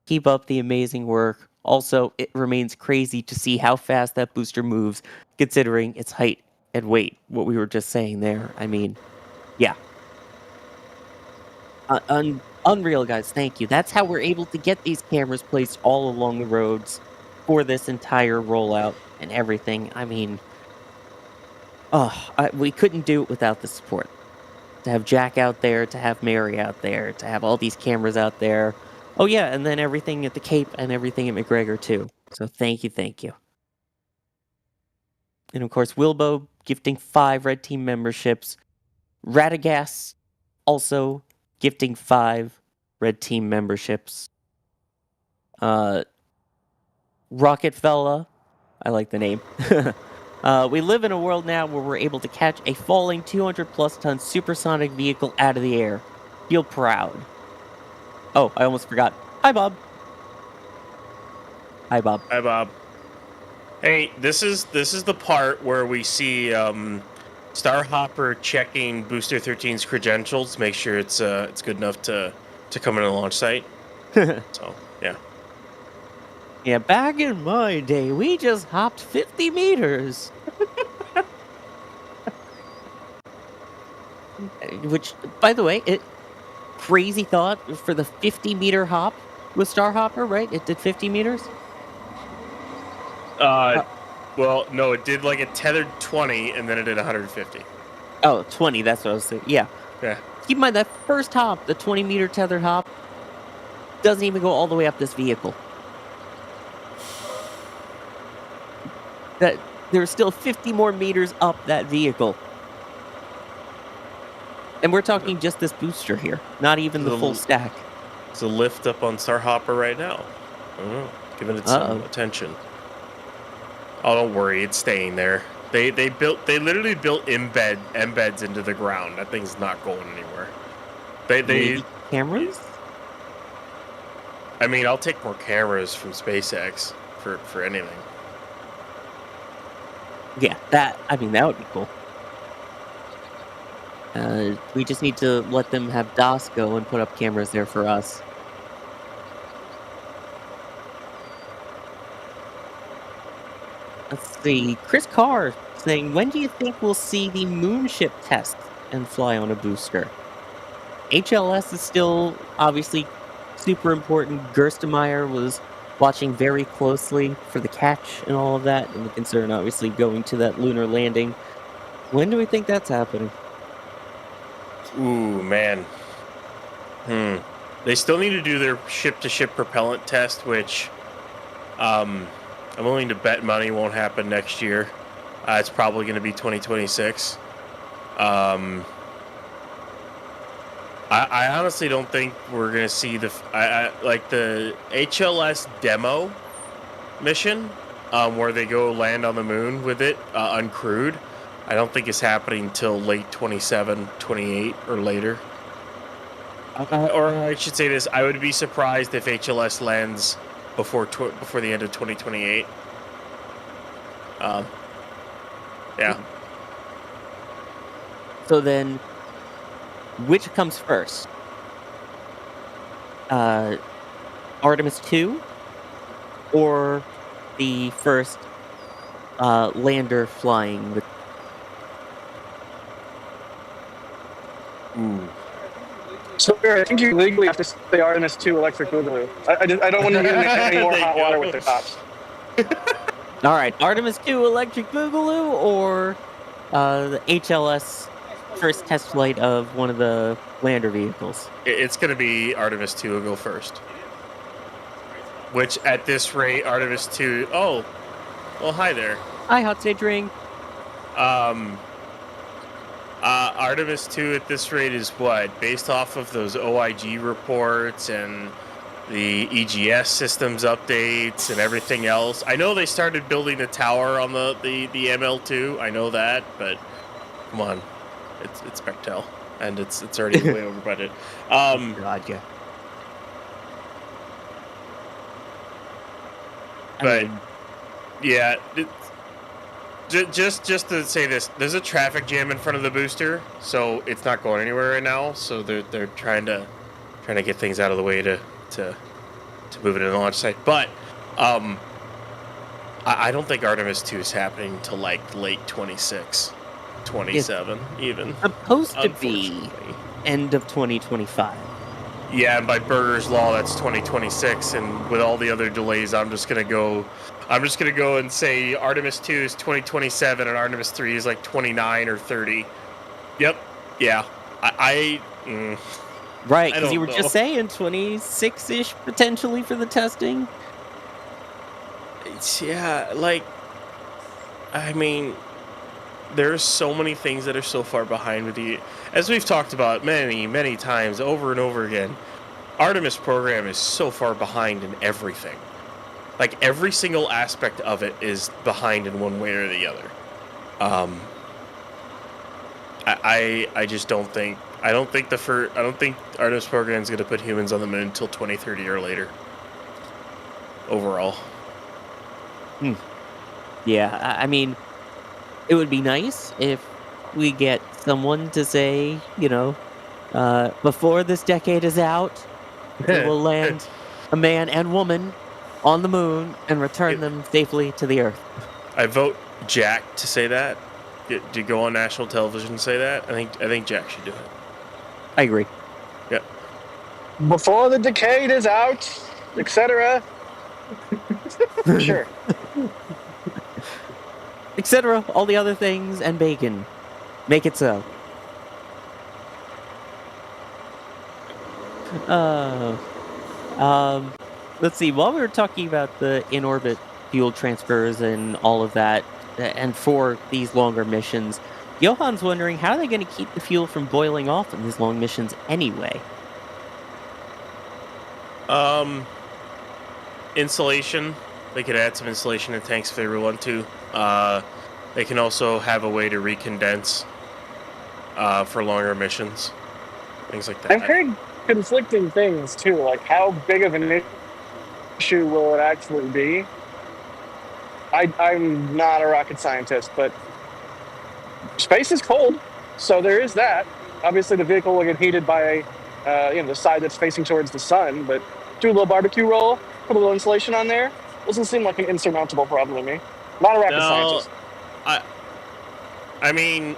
Keep up the amazing work. Also, it remains crazy to see how fast that booster moves, considering its height and weight. What we were just saying there. I mean, yeah. Unreal, guys. Thank you. That's how we're able to get these cameras placed all along the roads for this entire rollout and everything. I mean, we couldn't do it without the support. To have Jack out there, to have Mary out there, to have all these cameras out there. Oh yeah, and then everything at the Cape and everything at McGregor too. So thank you, thank you. And of course, Wilbo gifting 5 Red Team memberships. Radagas also gifting 5 Red Team memberships. Rocket Fella, I like the name. We live in a world now where we're able to catch a falling 200-plus ton supersonic vehicle out of the air. Feel proud. Oh, I almost forgot. Hi, Bob. Hi, Bob. Hi, Bob. Hey, this is the part where we see Starhopper checking Booster 13's credentials to make sure it's good enough to come in the launch site. So, yeah. Yeah, back in my day, we just hopped 50 meters. Which, by the way, crazy thought for the 50-meter hop with Starhopper, right? It did 50 meters? Well, no, it did like a tethered 20, and then it did 150. Oh, 20, that's what I was saying. Yeah. Yeah. Keep in mind, that first hop, the 20-meter tethered hop, doesn't even go all the way up this vehicle. That there's still 50 more meters up that vehicle. And we're talking just this booster here, not even the full stack. It's a lift up on Starhopper right now. I don't know, giving it some attention. Oh, don't worry, it's staying there. They literally built embeds into the ground. That thing's not going anywhere. They cameras? I mean, I'll take more cameras from SpaceX for anything. Yeah, that would be cool. We just need to let them have DOS go and put up cameras there for us. Let's see. Chris Carr saying, when do you think we'll see the moonship test and fly on a booster? HLS is still obviously super important. Gerstenmaier was watching very closely for the catch and all of that, and the concern obviously going to that lunar landing. When do we think that's happening? Ooh, man. They still need to do their ship-to-ship propellant test, which I'm willing to bet money won't happen next year. It's probably going to be 2026. I honestly don't think we're going to see the HLS demo mission where they go land on the moon with it uncrewed. I don't think it's happening until late 27, 28 or later. Or I should say this, I would be surprised if HLS lands before the end of 2028. Yeah. So then, which comes first? Artemis 2 or the first lander flying with. Ooh. So I think you legally have to say Artemis 2 electric boogaloo. I don't want to get into any more There you hot water go. with the cops. All right, Artemis 2 Electric Boogaloo or the HLS first test flight of one of the lander vehicles? It's going to be Artemis 2 will go first. Which, at this rate, Artemis 2... Oh, well, hi there. Hi, Hot Stage Ring. Artemis 2 at this rate is what? Based off of those OIG reports and the EGS systems updates and everything else. I know they started building the tower on the ML2. I know that, but come on. It's Bechtel, and it's already way over budget. God, yeah. But yeah, just to say this, there's a traffic jam in front of the booster, so it's not going anywhere right now. So they're trying to get things out of the way to move it in the launch site. But I don't think Artemis 2 is happening till like late 26, 27 even. Supposed to be end of 2025. Yeah, and by Berger's law, that's 2026, and with all the other delays, I'm just gonna go and say Artemis 2 is 2027, and Artemis 3 is like 29 or 30. Yep. Yeah. Right, because you were just saying 26-ish potentially for the testing. Yeah, like, I mean, there's so many things that are so far behind with the, as we've talked about many times over and over again, Artemis program is so far behind in everything. Like, every single aspect of it is behind in one way or the other. I just don't think Artemis program is going to put humans on the moon until 2030 or later. Overall. Yeah, I mean, it would be nice if we get someone to say, before this decade is out, we will land a man and woman on the moon and return them safely to the Earth. I vote Jack to say that. To go on national television and say that. I think Jack should do it. I agree. Yep. Before the decade is out, etc. Sure. Etc. All the other things and bacon. Make it so. Let's see. While we were talking about the in-orbit fuel transfers and all of that, and for these longer missions, Johan's wondering how are they going to keep the fuel from boiling off in these long missions anyway? Insulation. They could add some insulation in tanks if they really want to. They can also have a way to recondense for longer missions. Things like that. I've heard conflicting things too, like how big of an issue will it actually be? I'm not a rocket scientist, but space is cold, so there is that. Obviously, the vehicle will get heated by the side that's facing towards the sun, but do a little barbecue roll, put a little insulation on there. Doesn't seem like an insurmountable problem to me. Not a rocket scientist. I mean,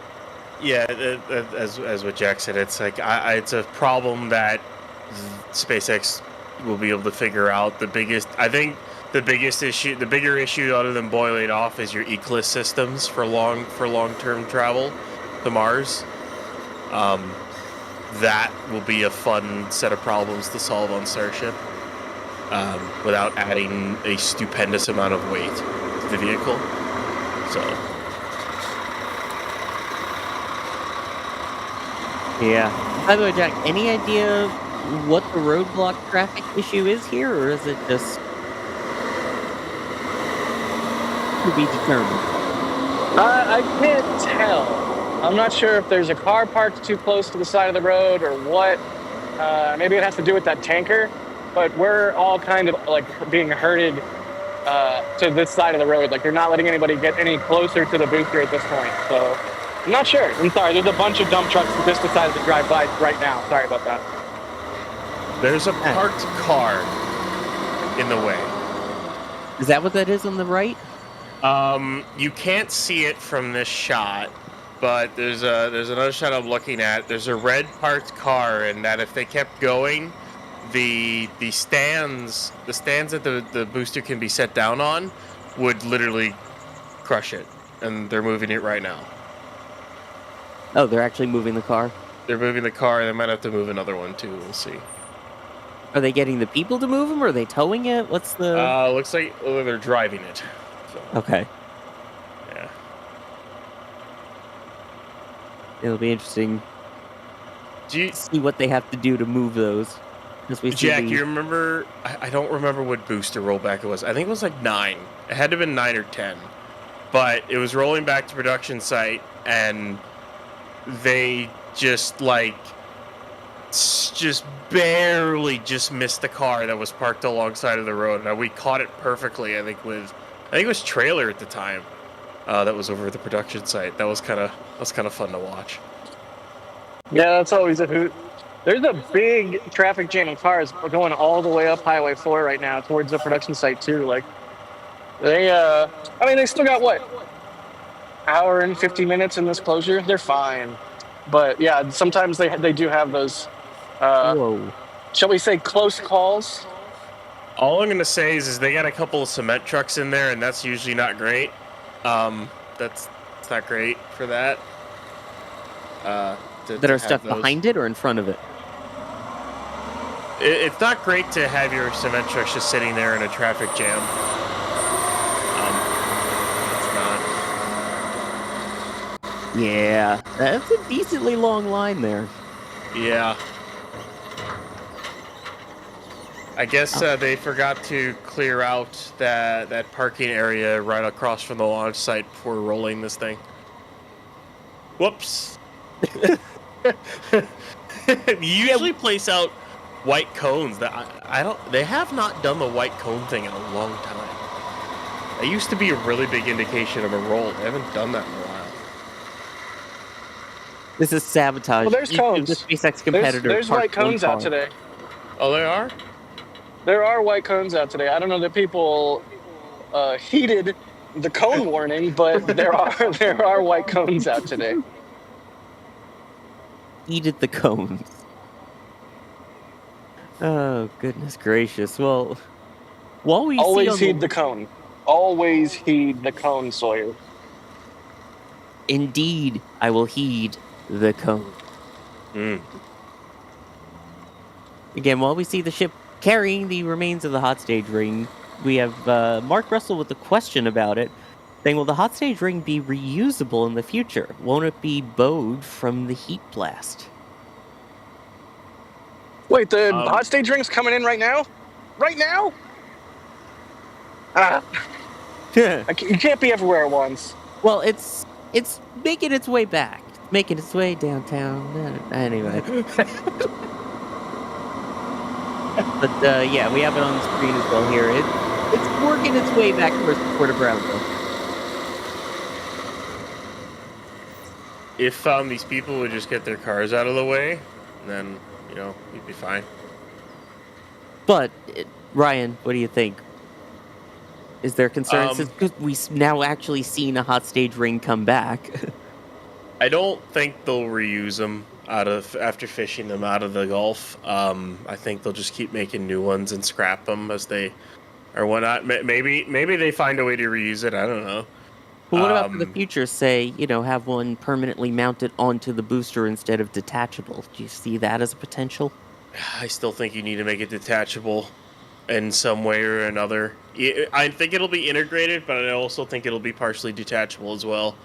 yeah, as what Jack said, it's like it's a problem that SpaceX will be able to figure out. The bigger issue other than boiling off is your ECLIS systems for long-term travel to Mars. That will be a fun set of problems to solve on Starship without adding a stupendous amount of weight to the vehicle. So. Yeah. By the way, Jack, any idea what the roadblock traffic issue is here, or is it just to be determined? I can't tell. I'm not sure if there's a car parked too close to the side of the road or what. Maybe it has to do with that tanker, but we're all kind of like being herded to this side of the road. Like they're not letting anybody get any closer to the booster at this point. So I'm not sure. I'm sorry. There's a bunch of dump trucks that just decided to drive by right now. Sorry about that. There's a parked car in the way. Is that what that is on the right? You can't see it from this shot, but there's another shot I'm looking at. There's a red parked car, and that if they kept going, the stands that the booster can be set down on would literally crush it, and they're moving it right now. Oh, they're actually moving the car? They're moving the car, and they might have to move another one too. We'll see. Are they getting the people to move them, or are they towing it? What's the... Looks like they're driving it. So, Okay. yeah. It'll be interesting Do you, to see what they have to do to move those. As we see Jack, the- you remember? I don't remember what booster rollback it was. I think it was like 9. It had to have been 9 or 10. But it was rolling back to production site, and they just barely just missed the car that was parked alongside of the road. Now we caught it perfectly. I think it was trailer at the time that was over at the production site. That was kind of fun to watch. Yeah, that's always a hoot. There's a big traffic jam of cars going all the way up Highway 4 right now towards the production site too. Like they still got what, hour and 50 minutes in this closure. They're fine, but yeah, sometimes they do have those. Whoa. Shall we say close calls? All I'm gonna say is they got a couple of cement trucks in there, and that's usually not great. It's not great for that. That are stuck behind it or in front of it? It's not great to have your cement trucks just sitting there in a traffic jam. It's not. Yeah, that's a decently long line there. Yeah. I guess they forgot to clear out that parking area right across from the launch site before rolling this thing. Whoops. You usually place out white cones. That I don't. They have not done the white cone thing in a long time. It used to be a really big indication of a roll. They haven't done that in a while. This is sabotage. Well, there's cones. The SpaceX competitor. There's white cones out today. Oh, they are? There are white cones out today. I don't know that people heeded the cone warning, but there are white cones out today. Heeded the cones. Oh, goodness gracious. Well, while we always heed the cone. Always heed the cone, Sawyer. Indeed, I will heed the cone. Again, while we see the ship carrying the remains of the hot stage ring, we have Mark Russell with a question about it, saying, will the hot stage ring be reusable in the future? Won't it be bowed from the heat blast? Wait, the hot stage ring's coming in right now? Right now? You can't be everywhere at once. Well, it's making its way back. It's making its way downtown. Anyway. But yeah, we have it on the screen as well here. It's working its way back towards Port of Brownsville. If these people would just get their cars out of the way, then, we'd be fine. But, Ryan, what do you think? Is there concerns? Because we've now actually seen a hot stage ring come back. I don't think they'll reuse them after fishing them out of the Gulf. I think they'll just keep making new ones and scrap them as they or whatnot. Maybe they find a way to reuse it. I don't know. But what about for the future? Say, have one permanently mounted onto the booster instead of detachable. Do you see that as a potential? I still think you need to make it detachable in some way or another. I think it'll be integrated, but I also think it'll be partially detachable as well.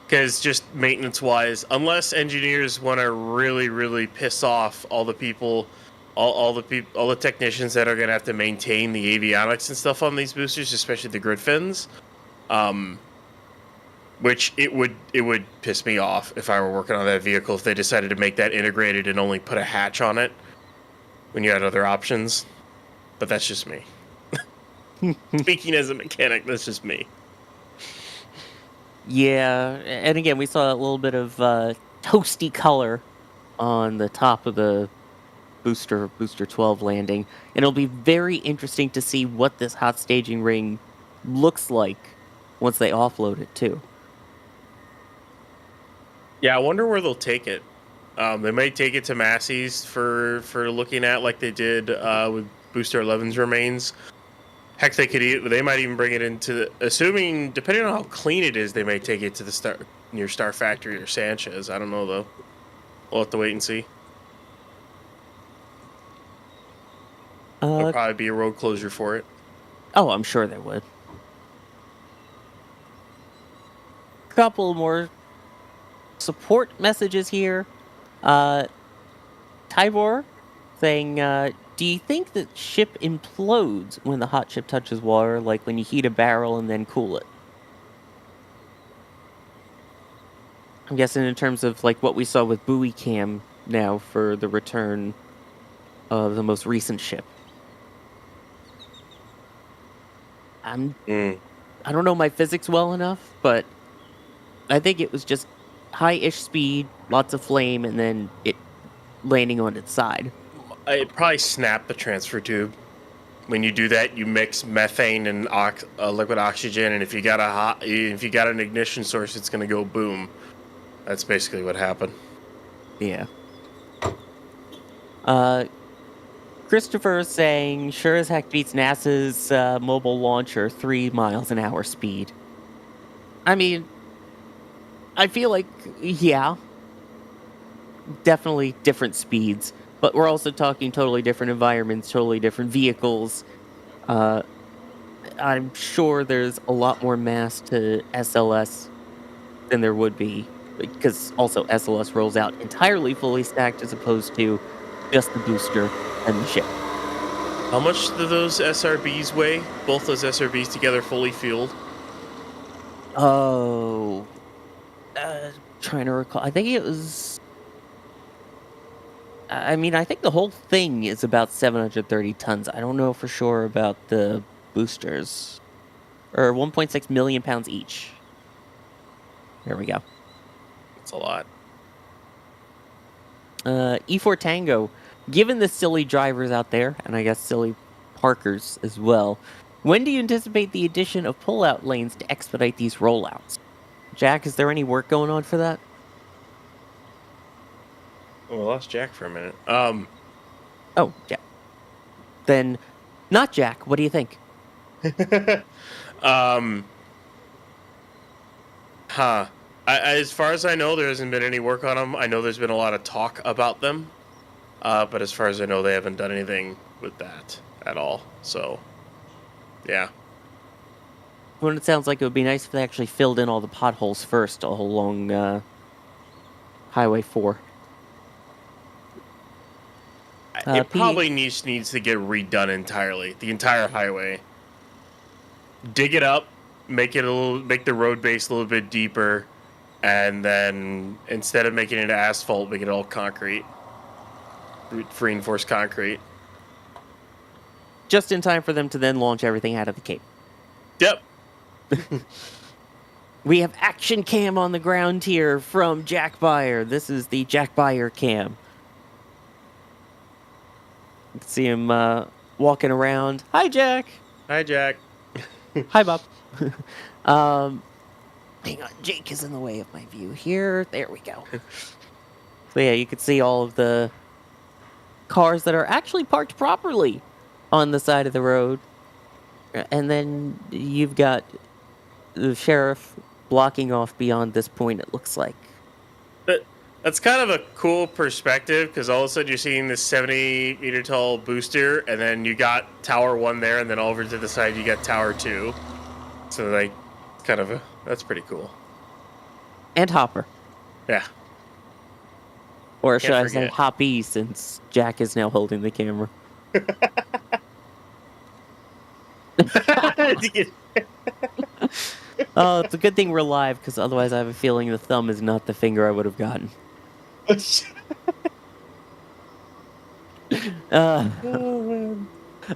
Because just maintenance-wise, unless engineers want to really, really piss off all the people, all the technicians that are going to have to maintain the avionics and stuff on these boosters, especially the grid fins, which it would piss me off if I were working on that vehicle if they decided to make that integrated and only put a hatch on it when you had other options. But that's just me. Speaking as a mechanic, that's just me. Yeah, and again, we saw a little bit of toasty color on the top of the booster 12 landing, and it'll be very interesting to see what this hot staging ring looks like once they offload it too. Yeah, I wonder where they'll take it. They may take it to Massey's for looking at, like they did with Booster 11's remains. Heck, they might even bring it into assuming, depending on how clean it is, they may take it to the near Star Factory or Sanchez. I don't know though. We'll have to wait and see. There'll probably be a road closure for it. Oh, I'm sure there would. Couple more support messages here. Tybor saying, do you think that ship implodes when the hot ship touches water, like when you heat a barrel and then cool it? I'm guessing in terms of like what we saw with buoy cam now for the return of the most recent ship. I don't know my physics well enough, but I think it was just high-ish speed, lots of flame, and then it landing on its side. It probably snapped the transfer tube. When you do that, you mix methane and liquid oxygen, and if you got an ignition source, it's going to go boom. That's basically what happened. Yeah. Christopher is saying, sure as heck beats NASA's mobile launcher 3 miles an hour speed. I mean, I feel like, yeah, definitely different speeds, but we're also talking totally different environments, totally different vehicles. I'm sure there's a lot more mass to SLS than there would be, because also SLS rolls out entirely fully stacked as opposed to just the booster and the ship. How much do those SRBs weigh? Both those SRBs together fully fueled? Oh, trying to recall. I think it was. I mean, I think the whole thing is about 730 tons. I don't know for sure about the boosters, or 1.6 million pounds each. There we go. That's a lot. E4 Tango. Given the silly drivers out there, and I guess silly parkers as well, when do you anticipate the addition of pull-out lanes to expedite these rollouts? Jack, is there any work going on for that? Oh, I lost Jack for a minute. Oh, Jack. Then, not Jack. What do you think? As far as I know, there hasn't been any work on them. I know there's been a lot of talk about them. But as far as I know, they haven't done anything with that at all. So, yeah. Well, it sounds like it would be nice if they actually filled in all the potholes first all along Highway 4. It probably needs to get redone entirely. The entire highway. Dig it up, make the road base a little bit deeper, and then instead of making it asphalt, make it all concrete. Reinforced concrete. Just in time for them to then launch everything out of the Cape. Yep. We have action cam on the ground here from Jack Byer. This is the Jack Byer cam. You can see him walking around. Hi, Jack. Hi, Jack. Hi, Bob. Hang on, Jake is in the way of my view here. There we go. So yeah, you can see all of the cars that are actually parked properly on the side of the road. And then you've got the sheriff blocking off beyond this point, it looks like. That's kind of a cool perspective, because all of a sudden you're seeing this 70-meter tall booster, and then you got Tower 1 there, and then over to the side you got Tower 2. So, like, that's pretty cool. And Hopper. Yeah. Or should I say Hoppy, since Jack is now holding the camera. Oh, it's a good thing we're live, because otherwise I have a feeling the thumb is not the finger I would have gotten. This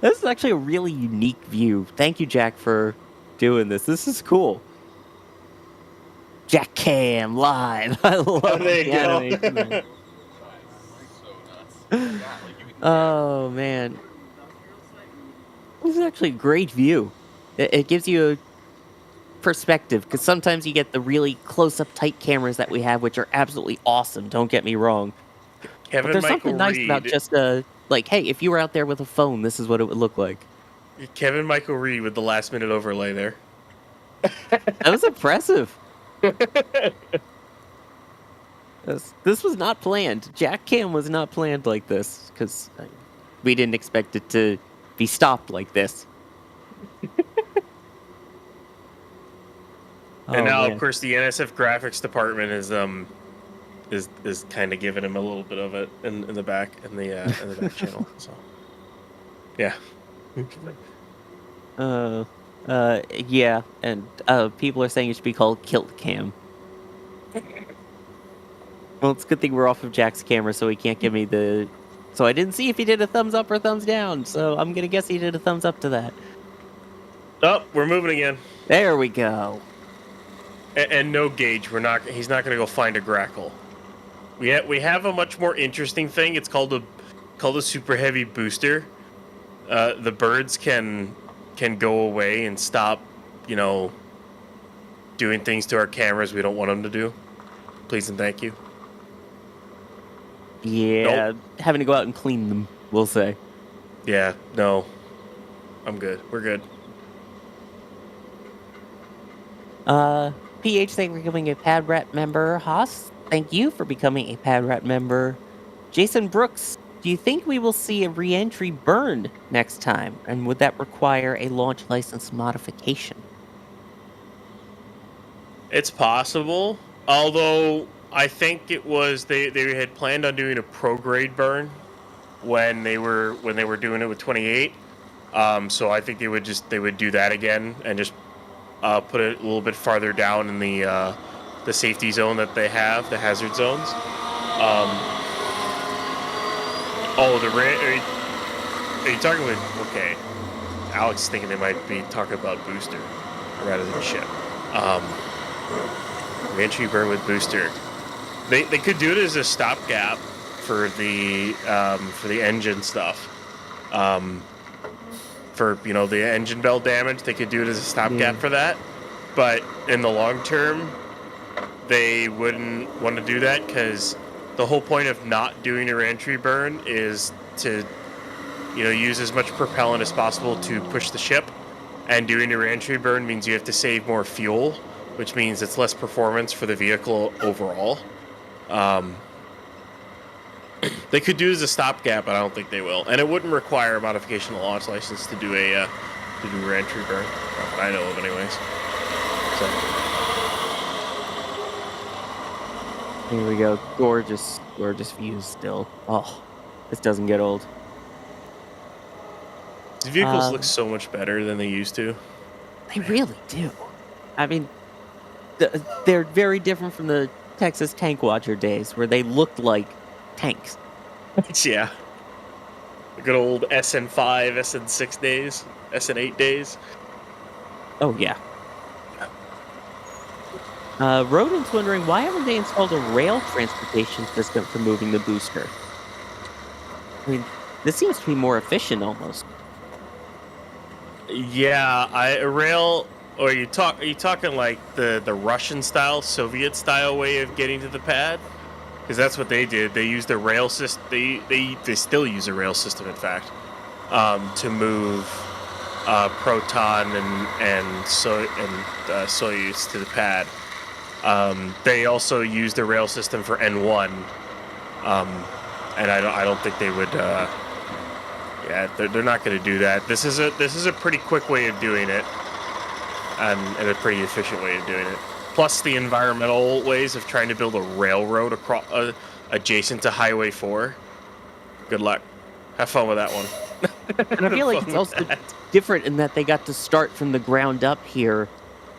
is actually a really unique view. Thank you, Jack, for doing this. This is cool. Jack Cam live. I love the animation. Oh man, this is actually a great view. It gives you a perspective because sometimes you get the really close-up tight cameras that we have, which are absolutely awesome. Don't get me wrong, but Kevin there's Michael something nice about Reed. just like, hey, if you were out there with a phone, this is what it would look like. Kevin Michael Reed with the last minute overlay there. That was impressive. This was not planned. Jack Cam was not planned like this because we didn't expect it to be stopped like this. And now, man. of course, the NSF graphics department is kind of giving him a little bit of it in the back in the back channel. So, yeah. Yeah, and people are saying it should be called Kilt Cam. Well, it's a good thing we're off of Jack's camera, so he can't give me the. So I didn't see if he did a thumbs up or thumbs down. So I'm gonna guess he did a thumbs up to that. Oh, we're moving again. There we go. And no gauge. He's not gonna go find a grackle. We have a much more interesting thing. It's called a super heavy booster. The birds can go away and stop, doing things to our cameras we don't want them to do. Please and thank you. Yeah, having to go out and clean them, we'll say. Yeah, no. I'm good. We're good. PH, thank you for becoming a Pad Rat member. Haas, thank you for becoming a Pad Rat member. Jason Brooks, do you think we will see a re-entry burn next time? And would that require a launch license modification? It's possible. Although I think it was they had planned on doing a prograde burn when they were doing it with 28. So I think they would do that again and just put it a little bit farther down in the safety zone that they have, the hazard zones. Are you talking with? Okay, Alex is thinking they might be talking about booster rather than ship. Re-entry burn with booster. They could do it as a stopgap for the engine stuff. For the engine bell damage, they could do it as a stopgap for that. But in the long term, they wouldn't want to do that because the whole point of not doing a re-entry burn is to use as much propellant as possible to push the ship. And doing a re-entry burn means you have to save more fuel, which means it's less performance for the vehicle overall. They could do it as a stopgap, but I don't think they will. And it wouldn't require a modification of launch license to do a re-entry burn. Not that I know of, anyways. So. Here we go. Gorgeous, gorgeous views still. Oh, this doesn't get old. These vehicles look so much better than they used to. They really do. I mean, they're very different from the Texas Tank Watcher days where they looked like tanks. Yeah. The good old SN5, SN6 days, SN8 days. Oh, yeah. Rodent's wondering, why haven't they installed a rail transportation system for moving the booster? I mean, this seems to be more efficient almost. Yeah, a rail... Or are you talking like the Russian style, Soviet style way of getting to the pad? Because that's what they did. They used a rail system. They still use a rail system, in fact, to move Proton and Soyuz to the pad. They also used a rail system for N1, and I don't think they would. Yeah, they're not going to do that. This is a pretty quick way of doing it. And a pretty efficient way of doing it. Plus the environmental ways of trying to build a railroad across adjacent to Highway 4. Good luck. Have fun with that one. And I feel like it's also different in that they got to start from the ground up here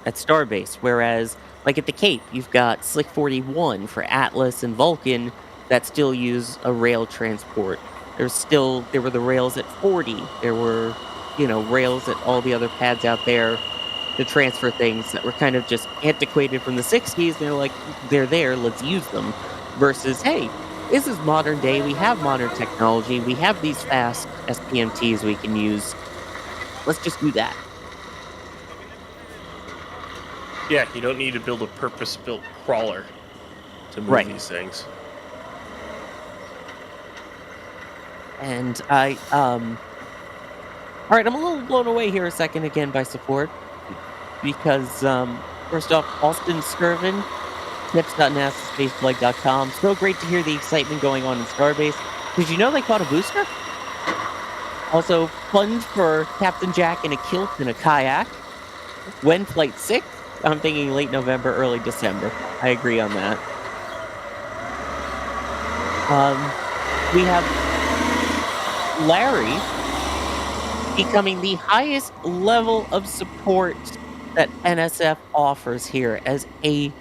at Starbase, whereas like at the Cape, you've got Slick 41 for Atlas and Vulcan that still use a rail transport. There were the rails at 40. There were, rails at all the other pads out there to transfer things that were kind of just antiquated from the 60s. They're like, they're there, let's use them. Versus, hey, this is modern day. We have modern technology. We have these fast SPMTs we can use. Let's just do that. Yeah, you don't need to build a purpose-built crawler to move Right. these things. And all right, I'm a little blown away here a second again by support. Because, first off, Austin Skirvin, tips.nasaspaceflight.com. So great to hear the excitement going on in Starbase. Did you know they caught a booster? Also, fun for Captain Jack in a kilt and a kayak. When Flight 6? I'm thinking late November, early December. I agree on that. We have Larry becoming the highest level of support that NSF offers here as a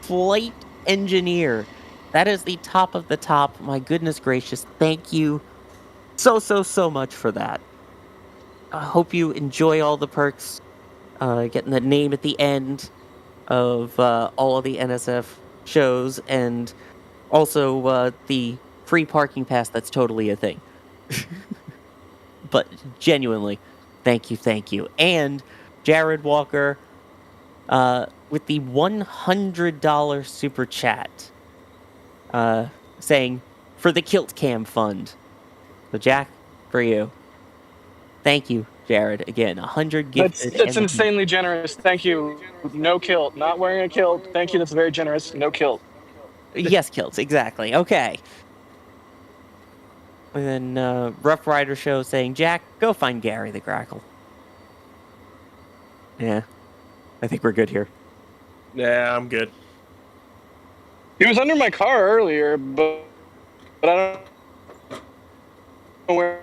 flight engineer. That is the top of the top. My goodness gracious. Thank you so much for that. I hope you enjoy all the perks. Getting the name at the end of all of the NSF shows, and also the free parking pass that's totally a thing. But genuinely, thank you. And Jared Walker with the $100 super chat saying, for the Kilt Cam Fund. So Jack, for you. Thank you, Jared. Again, 100 gifted. That's insanely generous. Thank you. No kilt. Not wearing a kilt. Thank you. That's very generous. No kilt. Yes, kilts, exactly. Okay. And then Rough Rider Show saying, Jack, go find Gary the Grackle. Yeah. I think we're good here. Yeah, I'm good. He was under my car earlier, but I don't know where.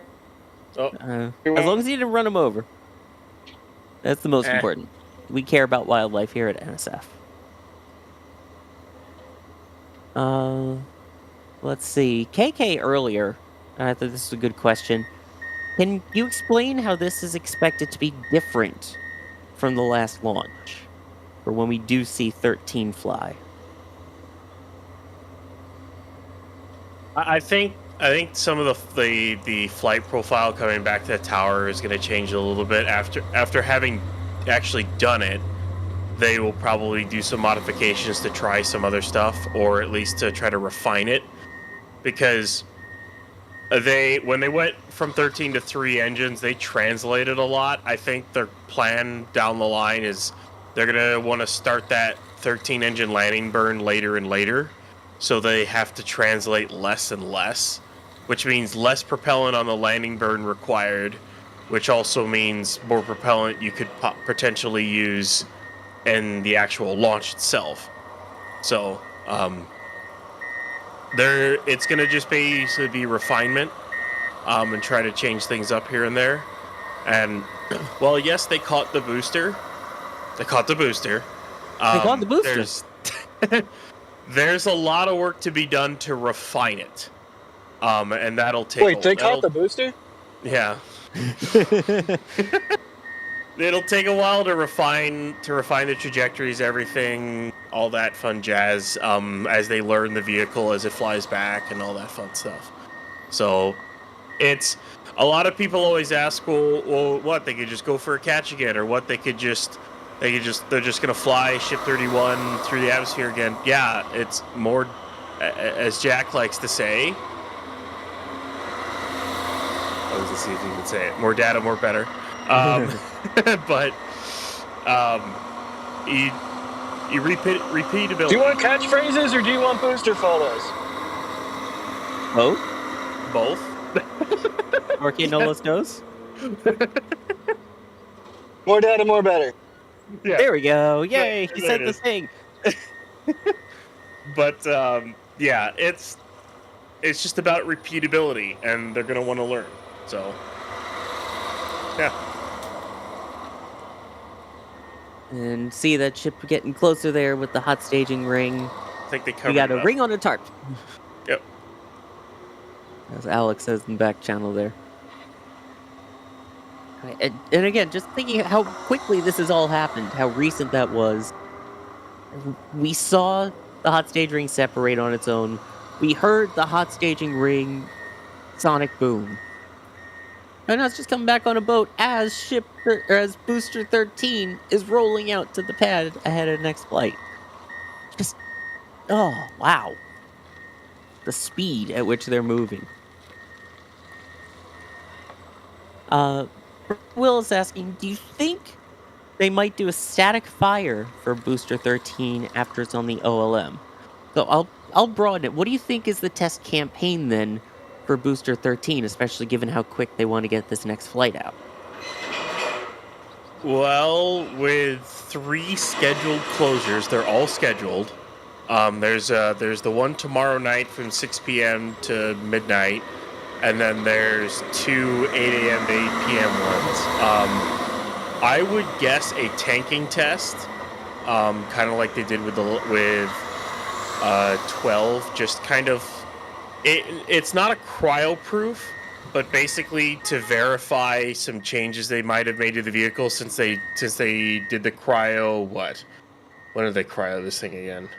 As long as you didn't run him over. That's the most important. We care about wildlife here at NSF. Let's see. KK earlier, I thought this was a good question. Can you explain how this is expected to be different from the last launch? Or when we do see 13 fly? I think some of the flight profile coming back to the tower is going to change a little bit after having actually done it. They will probably do some modifications to try some other stuff, or at least to try to refine it, because when they went from 13 to 3 engines, they translated a lot. I think their plan down the line is they're going to want to start that 13 engine landing burn later and later, so they have to translate less and less, which means less propellant on the landing burn required, which also means more propellant you could potentially use in the actual launch itself. So it's going to just basically be refinement, and try to change things up here and there. And well, yes, they caught the booster. They caught the booster. There's a lot of work to be done to refine it, and that'll take. Wait, they caught the booster? Yeah. It'll take a while to refine the trajectories, everything, all that fun jazz, as they learn the vehicle as it flies back and all that fun stuff. So it's a lot of people always ask, well, what, they could just go for a catch again, or what, they're just gonna fly Ship 31 through the atmosphere again. Yeah, it's more, as Jack likes to say. I was to see if you could say it. More data, more better. But you repeatability. Do you want catchphrases or do you want booster photos? Both. Porque no los dos? More data, more better. Yeah. There we go. Yay! There He said it the is. thing. But yeah, it's just about repeatability, and they're gonna want to learn. So yeah. And see that ship getting closer there with the hot staging ring. I think they covered. We got a it up. ring on a tarp. Yep. As Alex says in the back channel there. And again, just thinking how quickly this has all happened, how recent that was. We saw the hot stage ring separate on its own We heard the hot staging ring sonic boom. And now it's just coming back on a boat as as Booster 13 is rolling out to the pad ahead of the next flight. Just, oh, wow. The speed at which they're moving. Will is asking, do you think they might do a static fire for Booster 13 after it's on the OLM? So I'll broaden it. What do you think is the test campaign then for Booster 13, especially given how quick they want to get this next flight out? Well, with 3 scheduled closures, they're all scheduled. There's the one tomorrow night from 6 p.m. to midnight, and then there's 2 8 a.m. to 8 p.m. ones. I would guess a tanking test, kind of like they did with 12. Just kind of, it's not a cryo-proof, but basically to verify some changes they might have made to the vehicle since they did the cryo. When did they cryo this thing again?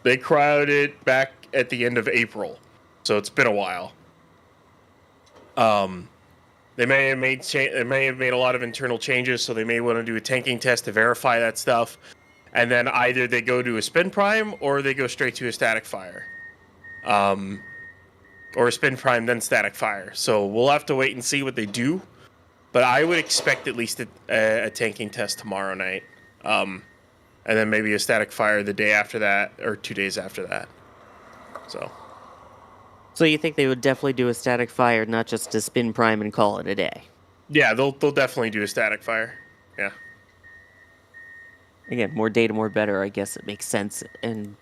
They cryoed it back at the end of April, so it's been a while. They may have made a lot of internal changes, so they may want to do a tanking test to verify that stuff, and then either they go to a spin prime or they go straight to a static fire, or a spin prime then static fire. So we'll have to wait and see what they do, but I would expect at least a tanking test tomorrow night. And then maybe a static fire the day after that, or 2 days after that. So you think they would definitely do a static fire, not just a spin prime and call it a day? Yeah, they'll definitely do a static fire. Yeah. Again, more data, more better. I guess it makes sense, and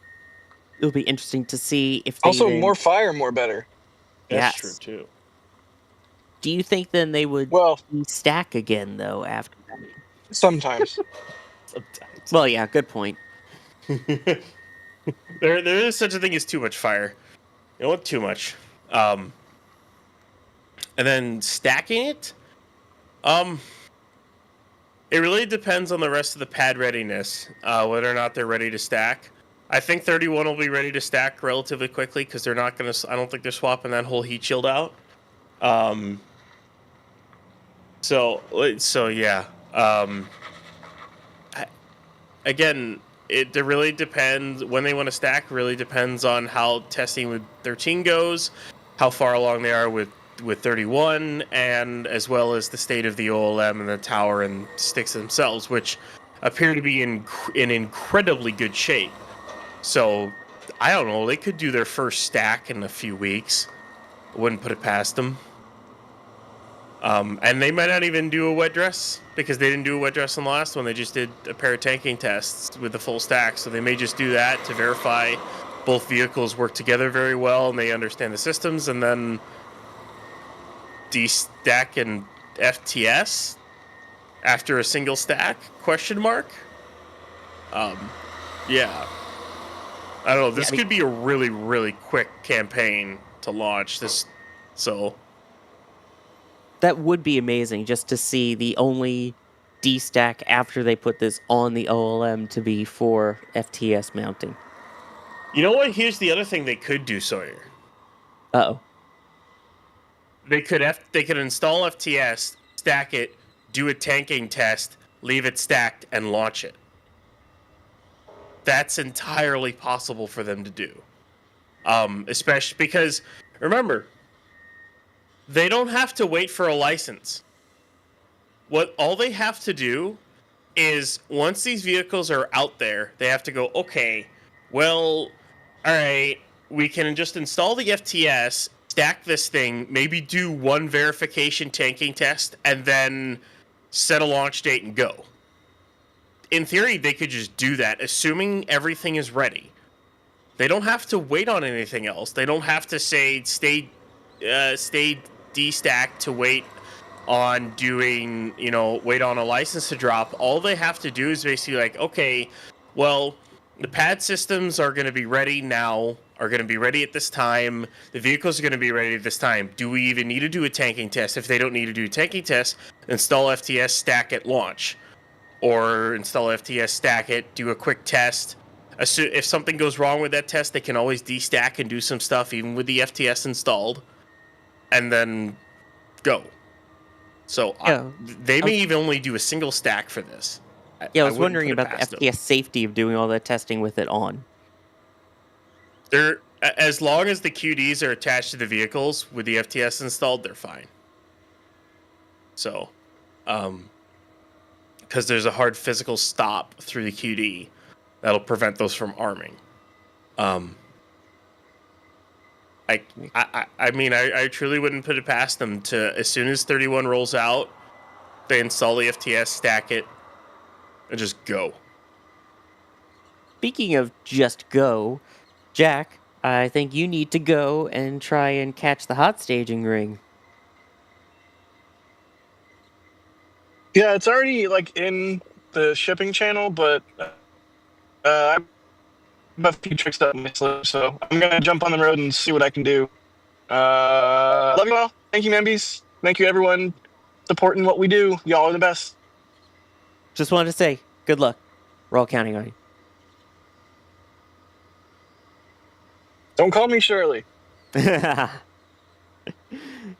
it'll be interesting to see if they Also, then, more fire, more better. That's yes. true too. Do you think then they would Well, stack again though after that? sometimes. Sometimes. Well, yeah, good point. There is such a thing as too much fire. You don't want too much. And then stacking it, it really depends on the rest of the pad readiness, whether or not they're ready to stack. I think 31 will be ready to stack relatively quickly because they're not going to. I don't think they're swapping that whole heat shield out. So yeah. Again, it really depends when they want to stack. Really depends on how testing with 13 goes, how far along they are with 31, and as well as the state of the OLM and the tower and sticks themselves, which appear to be in incredibly good shape. So I don't know. They could do their first stack in a few weeks. Wouldn't put it past them. And they might not even do a wet dress because they didn't do a wet dress on the last one. They just did a pair of tanking tests with the full stack. So they may just do that to verify both vehicles work together very well and they understand the systems, and then de-stack and FTS after a single stack? Question mark? Yeah. I don't know. This could be a really, really quick campaign to launch this. So That would be amazing just to see the only D-stack after they put this on the OLM to be for FTS mounting. you know what? Here's the other thing they could do, Sawyer. Uh-oh. They could install FTS, stack it, do a tanking test, leave it stacked, and launch it. That's entirely possible for them to do. Especially because, remember, they don't have to wait for a license. All they have to do is, once these vehicles are out there, they have to go, okay, well, all right, we can just install the FTS, stack this thing, maybe do one verification tanking test, and then set a launch date and go. In theory, they could just do that, assuming everything is ready. They don't have to wait on anything else. They don't have to say stay destacked to wait on doing, wait on a license to drop. All they have to do is basically like, okay, well, the pad systems are going to be ready now, are going to be ready at this time. The vehicles are going to be ready at this time. Do we even need to do a tanking test? If they don't need to do a tanking test, install FTS, stack it, launch. Or install FTS, stack it, do a quick test, if something goes wrong with that test, they can always destack and do some stuff, even with the FTS installed, and then go. So Yeah. they may even only do a single stack for this. Yeah, I was wouldn't wondering put it about the past them. FTS safety of doing all that testing with it on. They're as long as the QDs are attached to the vehicles with the FTS installed, they're fine. So, because there's a hard physical stop through the QD that'll prevent those from arming. I mean, I truly wouldn't put it past them to, as soon as 31 rolls out, they install the FTS, stack it, and just go. Speaking of just go, Jack, I think you need to go and try and catch the hot staging ring. Yeah, it's already like in the shipping channel, but I have a few tricks up my sleeve, so I'm gonna jump on the road and see what I can do. Love you all. Thank you, Membies. Thank you, everyone, supporting what we do. Y'all are the best. Just wanted to say, good luck. We're all counting on you. Don't call me Shirley.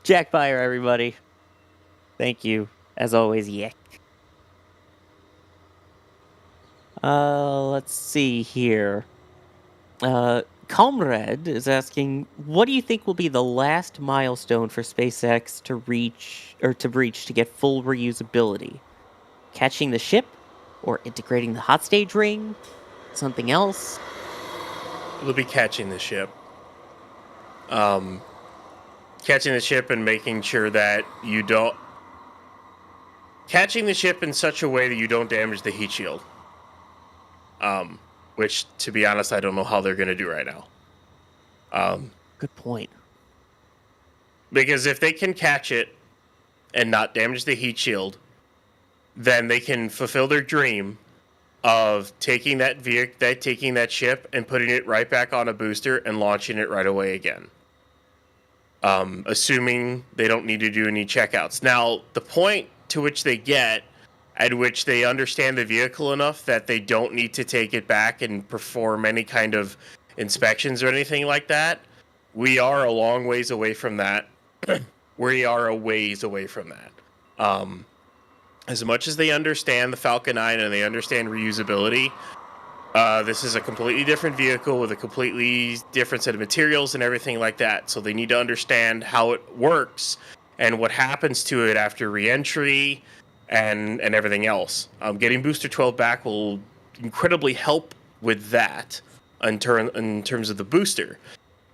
Jack Fire, everybody. Thank you. As always, Yick. Let's see here. Comrade is asking, what do you think will be the last milestone for SpaceX to breach to get full reusability? Catching the ship? Or integrating the hot stage ring? Something else? They'll be catching the ship. Catching the ship and making sure that you don't... Catching the ship in such a way that you don't damage the heat shield. Which, to be honest, I don't know how they're going to do right now. Good point. Because if they can catch it and not damage the heat shield, then they can fulfill their dream of taking that taking that ship and putting it right back on a booster and launching it right away again. Assuming they don't need to do any checkouts. Now, the point to which they get, at which they understand the vehicle enough that they don't need to take it back and perform any kind of inspections or anything like that, we are a long ways away from that. We are a ways away from that. As much as they understand the Falcon 9 and they understand reusability, this is a completely different vehicle with a completely different set of materials and everything like that. So they need to understand how it works and what happens to it after re-entry and everything else. Getting Booster 12 back will incredibly help with that in terms of the booster.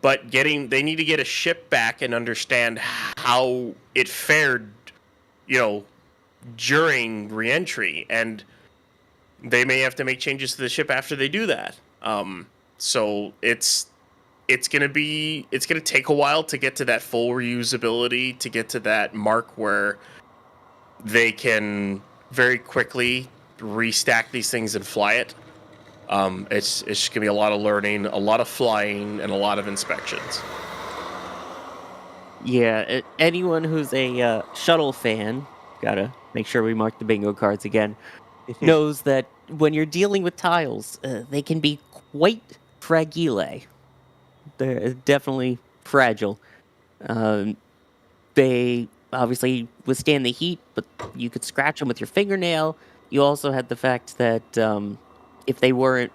But they need to get a ship back and understand how it fared, during re-entry, and they may have to make changes to the ship after they do that. So it's gonna take a while to get to that full reusability, to get to that mark where they can very quickly restack these things and fly it. It's just gonna be a lot of learning, a lot of flying, and a lot of inspections. Yeah, anyone who's a shuttle fan, gotta make sure we mark the bingo cards again, knows that when you're dealing with tiles, they can be quite fragile. They're definitely fragile. They obviously withstand the heat, but you could scratch them with your fingernail. You also had the fact that if they weren't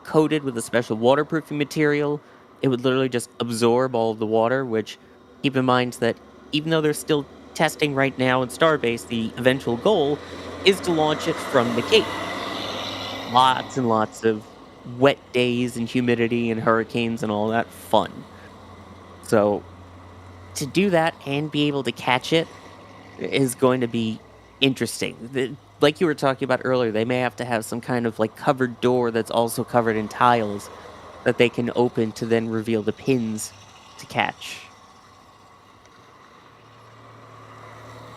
coated with a special waterproofing material, it would literally just absorb all of the water, which, keep in mind that even though they're still testing right now in Starbase, the eventual goal is to launch it from the Cape. Lots and lots of wet days and humidity and hurricanes and all that fun. So to do that and be able to catch it is going to be interesting. Like you were talking about earlier, they may have to have some kind of covered door that's also covered in tiles that they can open to then reveal the pins to catch.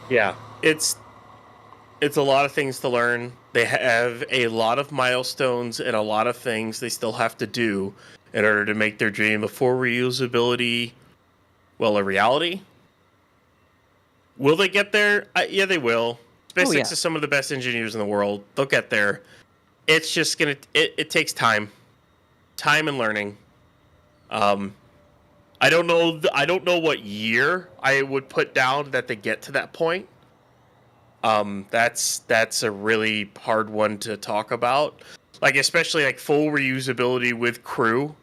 Yeah, it's a lot of things to learn. They have a lot of milestones and a lot of things they still have to do in order to make their dream of full reusability, a reality. Will they get there? Yeah, they will. SpaceX is some of the best engineers in the world. They'll get there. It's just it takes time. time and learning. I don't know what year I would put down that they get to that point. That's a really hard one to talk about. Like, especially like full reusability with crew.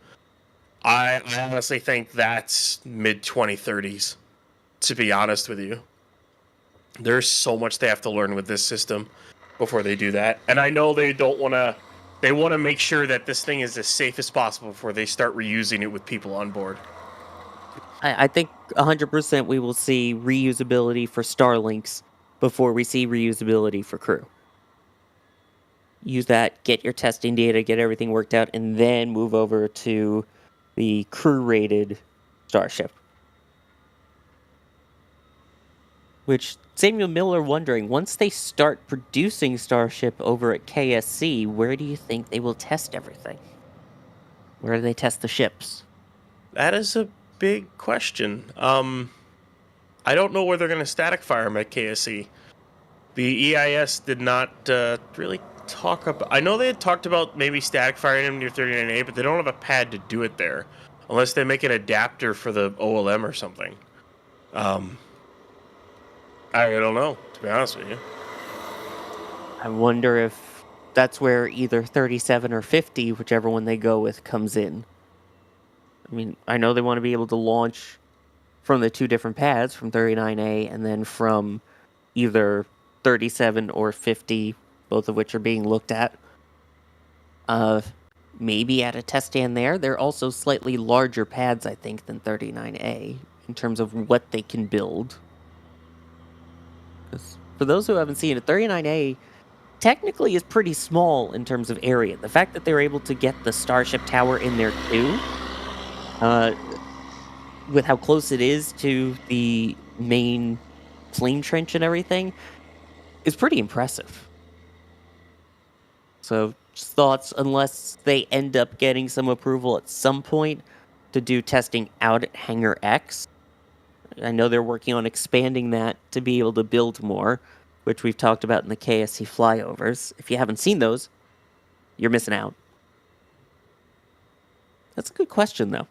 I honestly think that's mid 2030s, to be honest with you. There's so much they have to learn with this system before they do that. And I know they want to make sure that this thing is as safe as possible before they start reusing it with people on board. I think 100% we will see reusability for Starlinks before we see reusability for crew. Use that, get your testing data, get everything worked out, and then move over to the crew-rated Starship. Which, Samuel Miller wondering, once they start producing Starship over at KSC, where do you think they will test everything? Where do they test the ships? That is a big question. I don't know where they're going to static fire them at KSC. The EIS did not really talk about... I know they had talked about maybe static firing them near 39A, but they don't have a pad to do it there. Unless they make an adapter for the OLM or something. I don't know, to be honest with you. I wonder if that's where either 37 or 50, whichever one they go with, comes in. I mean, I know they want to be able to launch from the two different pads, from 39A and then from either 37 or 50, both of which are being looked at. Maybe at a test stand there. They're also slightly larger pads, I think, than 39A in terms of what they can build. 'Cause for those who haven't seen it, 39A technically is pretty small in terms of area. The fact that they're able to get the Starship Tower in there too, with how close it is to the main flame trench and everything, is pretty impressive. So, just thoughts, unless they end up getting some approval at some point to do testing out at Hangar X. I know they're working on expanding that to be able to build more, which we've talked about in the KSC flyovers. If you haven't seen those, you're missing out. That's a good question, though.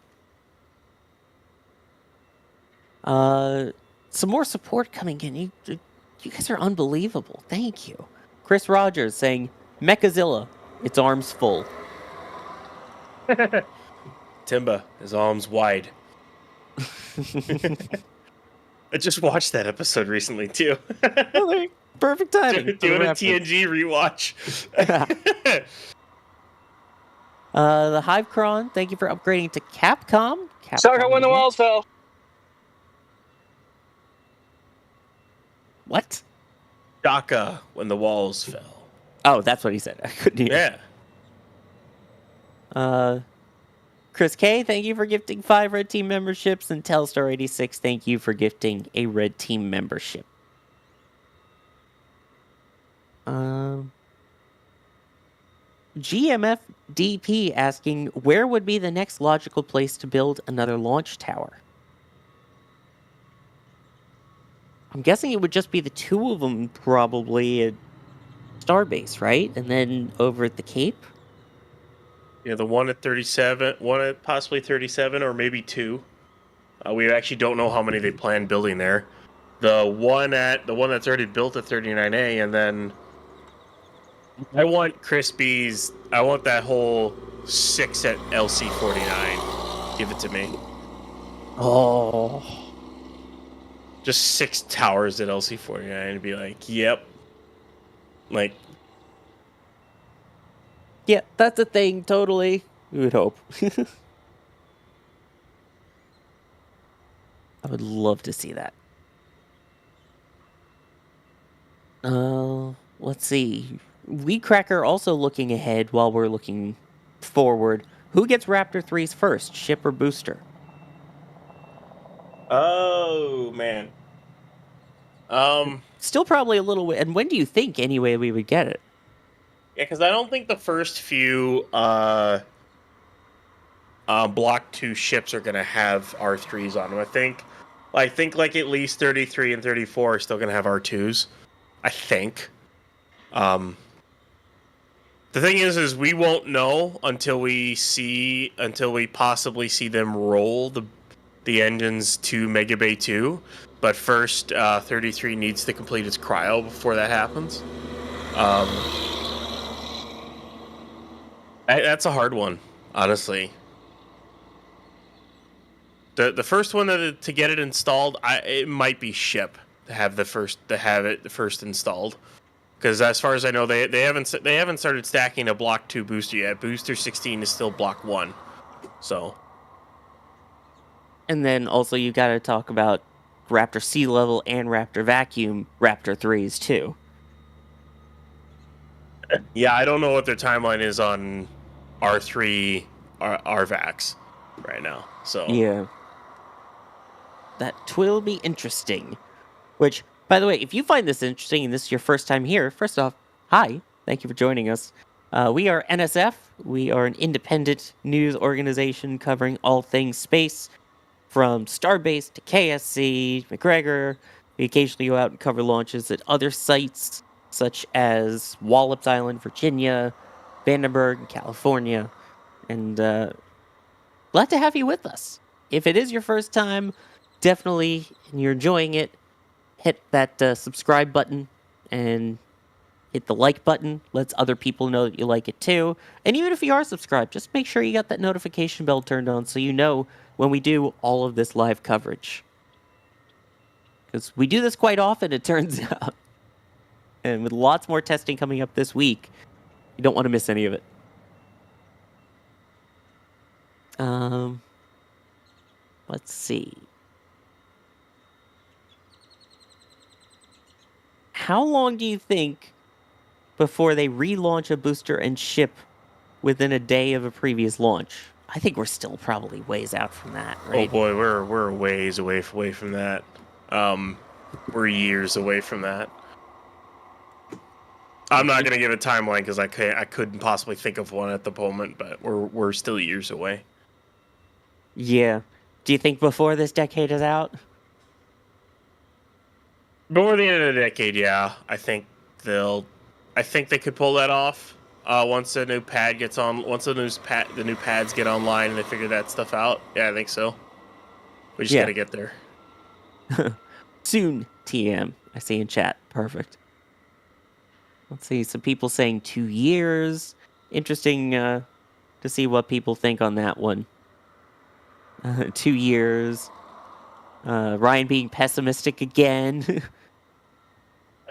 Some more support coming in. You guys are unbelievable. Thank you. Chris Rogers saying, Mechazilla, its arms full. Timba, his arms wide. I just watched that episode recently, too. Perfect timing. Doing a TNG rewatch. The Hivecron, thank you for upgrading to Capcom. Sucker when the walls fell. What? Shaka when the walls fell. Oh, that's what he said. I couldn't hear. Yeah. Chris K, thank you for gifting 5 Red Team memberships. And Telstar86, thank you for gifting a Red Team membership. GMFDP asking, where would be the next logical place to build another launch tower? I'm guessing it would just be the two of them probably at Starbase, right? And then over at the Cape? Yeah, the one at 37, one at possibly 37, or maybe 2. We actually don't know how many they plan building there. The one that's already built at 39A, and then I want I want that whole 6 at LC49. Give it to me. Oh. Just 6 towers at LC49 and be like, yep. Like, yeah, that's a thing, totally. We would hope. I would love to see that. Let's see. Weedcracker also looking ahead while we're looking forward. Who gets Raptor 3s first, ship or booster? oh man. Still probably a little... And when do you think, anyway, we would get it? Yeah, because I don't think the first few Block 2 ships are going to have R3s on them. I think like at least 33 and 34 are still going to have R2s. I think. The thing is we won't know until we possibly see them roll the engines to Mega Bay 2. But first, 33 needs to complete its cryo before that happens. That's a hard one, honestly. The first one to get it installed, it might be ship to have it first installed. Because as far as I know, they haven't started stacking a Block 2 booster yet. Booster 16 is still Block 1. So. And then also you got to talk about Raptor Sea Level and Raptor Vacuum Raptor 3s too. Yeah, I don't know what their timeline is on R3 RVAX right now. So yeah, that will be interesting. Which, by the way, if you find this interesting and this is your first time here, first off, hi, thank you for joining us. We are NSF. We are an independent news organization covering all things space, from Starbase to KSC, McGregor. We occasionally go out and cover launches at other sites, such as Wallops Island, Virginia, Vandenberg, California, and glad to have you with us. If it is your first time, definitely, and you're enjoying it, hit that subscribe button and hit the like button. Lets other people know that you like it too. And even if you are subscribed, just make sure you got that notification bell turned on so you know when we do all of this live coverage. Because we do this quite often, it turns out. And with lots more testing coming up this week, you don't want to miss any of it. Let's see. How long do you think before they relaunch a booster and ship within a day of a previous launch? I think we're still probably ways out from that, right? Oh boy, we're ways away from that. We're years away from that. I'm not gonna give a timeline because I couldn't possibly think of one at the moment, but we're still years away. Yeah. Do you think before this decade is out? Before the end of the decade, yeah. I think they could pull that off. Once the new pad gets on, once the new pads get online and they figure that stuff out. Yeah, I think so. We just gotta get there. Soon, TM. I see in chat. Perfect. Let's see. Some people saying 2 years. Interesting to see what people think on that one. 2 years. Ryan being pessimistic again.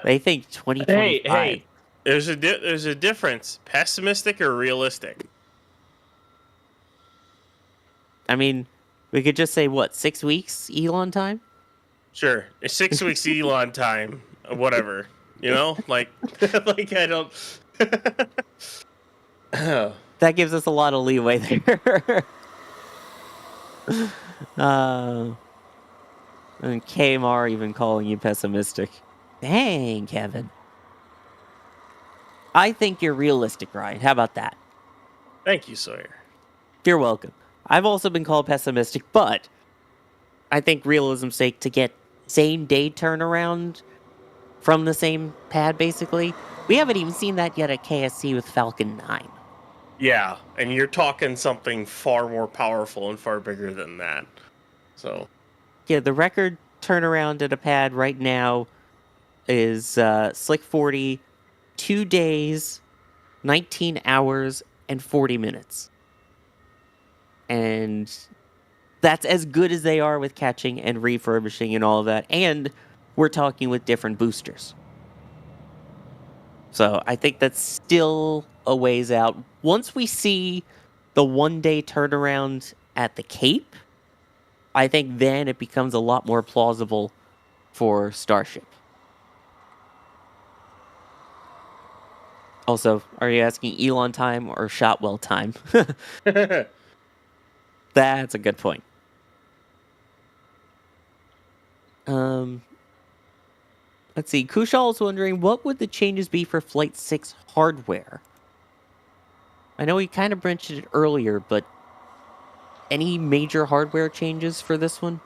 They think 2025. Hey. There's a difference. Pessimistic or realistic? I mean, we could just say, 6 weeks Elon time? Sure. 6 weeks Elon time. Whatever. You know? Like I don't... That gives us a lot of leeway there. And KMR even calling you pessimistic. Dang, Kevin. I think you're realistic, Ryan. How about that? Thank you, Sawyer. You're welcome. I've also been called pessimistic, but I think realism's sake to get same day turnaround from the same pad, basically. We haven't even seen that yet at KSC with Falcon 9. Yeah, and you're talking something far more powerful and far bigger than that. So, yeah, the record turnaround at a pad right now is Slick 40, 2 days, 19 hours, and 40 minutes. And that's as good as they are with catching and refurbishing and all of that. And we're talking with different boosters. So I think that's still a ways out. Once we see the 1 day turnaround at the Cape, I think then it becomes a lot more plausible for Starship. Also, are you asking Elon time or Shotwell time? That's a good point. Let's see. Kushal is wondering, what would the changes be for Flight 6 hardware? I know we kind of mentioned it earlier, but any major hardware changes for this one?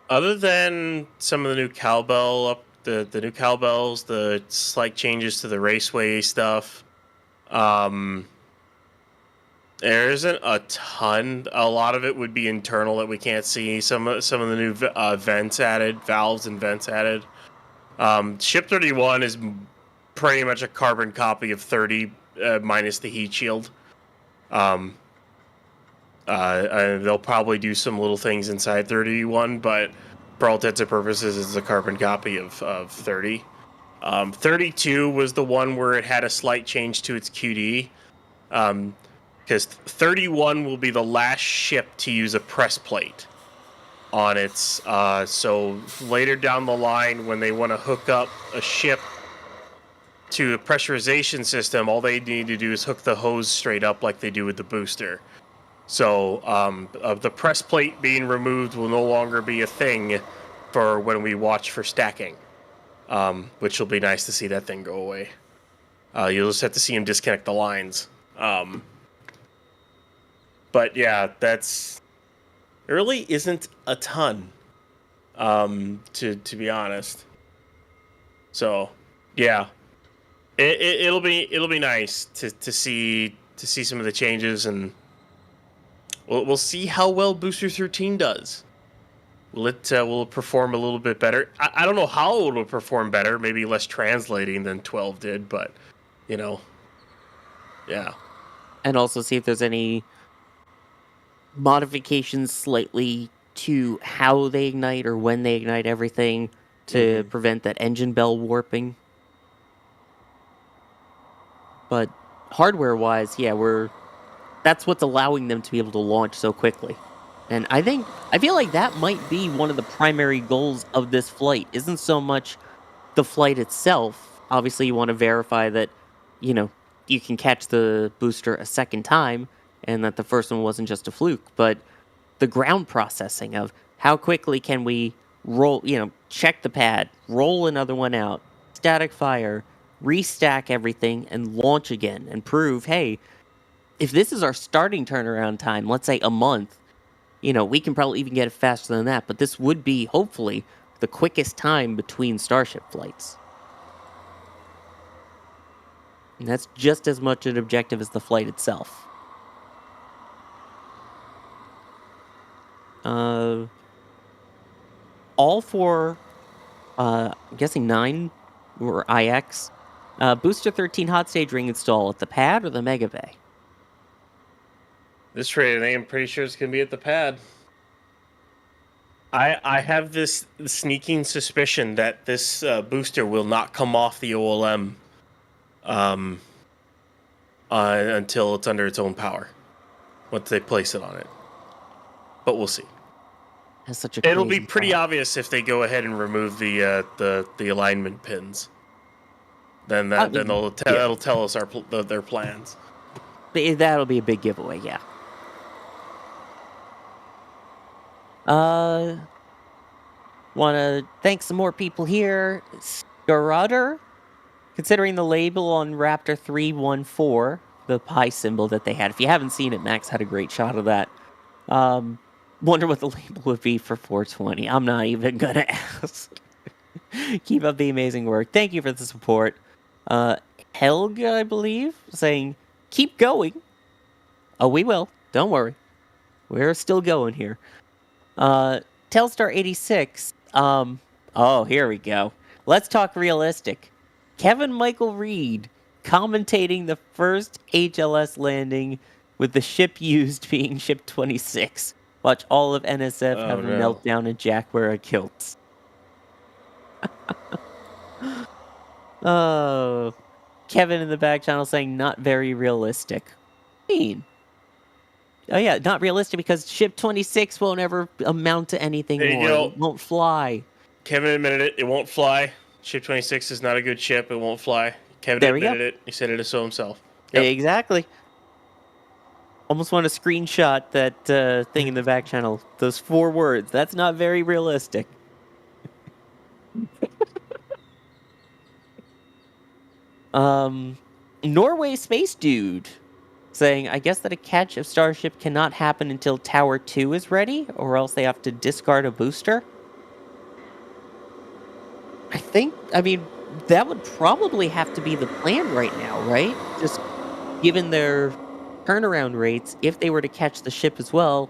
Other than some of the new cowbell the new cowbells, the slight changes to the raceway stuff, There isn't a ton. A lot of it would be internal that we can't see. Some of the new vents added, valves and vents added. Ship 31 is pretty much a carbon copy of 30 minus the heat shield. And they'll probably do some little things inside 31, but for all intents and purposes, it's a carbon copy of 30. 32 was the one where it had a slight change to its QD. Because 31 will be the last ship to use a press plate on its. So later down the line, when they want to hook up a ship to a pressurization system, all they need to do is hook the hose straight up like they do with the booster. So the press plate being removed will no longer be a thing for when we watch for stacking, which will be nice to see that thing go away. You'll just have to see him disconnect the lines. But yeah, there really isn't a ton, to be honest. So yeah, it'll be nice to see some of the changes, and we'll see how well Booster 13 does. Will it perform a little bit better? I don't know how it will perform better. Maybe less translating than 12 did, but yeah. And also see if there's any modifications slightly to how they ignite or when they ignite everything to prevent that engine bell warping. But hardware-wise, yeah, that's what's allowing them to be able to launch so quickly. And I feel like that might be one of the primary goals of this flight. Isn't so much the flight itself. Obviously, you want to verify that, you can catch the booster a second time and that the first one wasn't just a fluke. But the ground processing of how quickly can we roll, check the pad, roll another one out, static fire, restack everything, and launch again and prove, hey, if this is our starting turnaround time, let's say a month, we can probably even get it faster than that. But this would be, hopefully, the quickest time between Starship flights. And that's just as much an objective as the flight itself. All four, I'm guessing 9 or IX, Booster 13 hot stage ring install at the pad or the Mega Bay? This rated I'm pretty sure it's going to be at the pad. I have this sneaking suspicion that this booster will not come off the OLM until it's under its own power, once they place it on it. But we'll see. That's such a It'll be crazy pretty thought. obvious if they go ahead and remove the alignment pins. Then that'll tell us their plans. That'll be a big giveaway, yeah. Want to thank some more people here. Scarutter, considering the label on Raptor 314, the pi symbol that they had. If you haven't seen it, Max had a great shot of that. Wonder what the label would be for 420. I'm not even gonna ask. Keep up the amazing work. Thank you for the support. Helga, I believe, saying, keep going. Oh, we will. Don't worry. We're still going here. Telstar86. Oh, here we go. Let's talk realistic. Kevin Michael Reed commentating the first HLS landing with the ship used being Ship 26. Watch all of NSF have a meltdown and Jack wear a kilt. Oh, Kevin in the back channel saying not very realistic. Oh yeah, not realistic because Ship 26 won't ever amount to anything There you more. go. It won't fly. Kevin admitted it. It won't fly. Ship 26 is not a good ship. It won't fly. Kevin There we go. admitted it. He said it so himself. Yep. Exactly. Almost want to screenshot that thing in the back channel. Those 4 words. That's not very realistic. Norway Space Dude saying, I guess that a catch of Starship cannot happen until Tower 2 is ready, or else they have to discard a booster. I mean, that would probably have to be the plan right now, right? Just given their turnaround rates, if they were to catch the ship as well,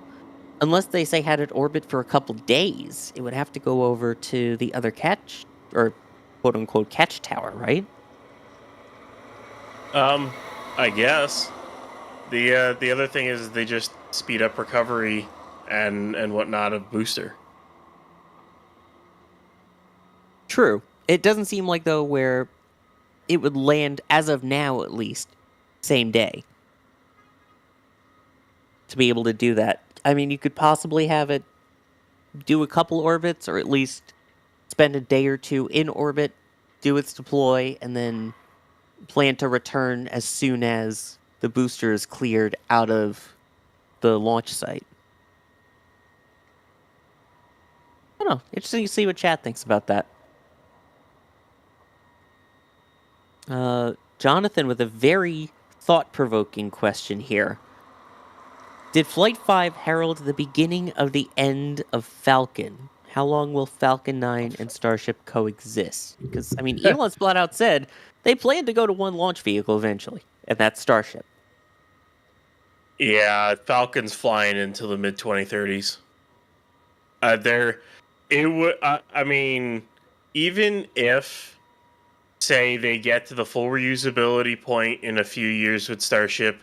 unless they say had it orbit for a couple days, it would have to go over to the other catch or quote unquote catch tower, right? I guess the other thing is they just speed up recovery and whatnot of booster. True. It doesn't seem like though where it would land as of now at least same day to be able to do that. I mean, you could possibly have it do a couple orbits or at least spend a day or two in orbit, do its deploy, and then plan to return as soon as the booster is cleared out of the launch site. I don't know. Interesting to see what chat thinks about that. Jonathan with a very thought-provoking question here. Did Flight 5 herald the beginning of the end of Falcon? How long will Falcon 9 and Starship coexist? Because, I mean, Elon's flat out said they plan to go to one launch vehicle eventually, and that's Starship. Yeah, Falcon's flying into the mid 2030s. I mean, even if, say, they get to the full reusability point in a few years with Starship,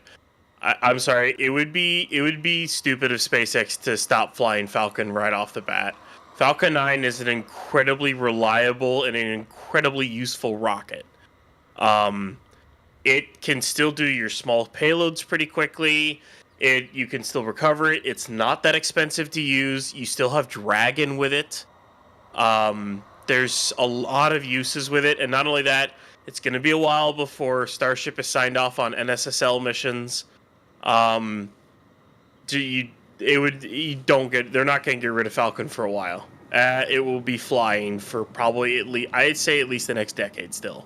I'm sorry, it would be stupid of SpaceX to stop flying Falcon right off the bat. Falcon 9 is an incredibly reliable and an incredibly useful rocket. It can still do your small payloads pretty quickly. You can still recover it. It's not that expensive to use. You still have Dragon with it. There's a lot of uses with it, and not only that, it's going to be a while before Starship is signed off on NSSL missions. They're not going to get rid of Falcon for a while. It will be flying for probably I'd say at least the next decade still.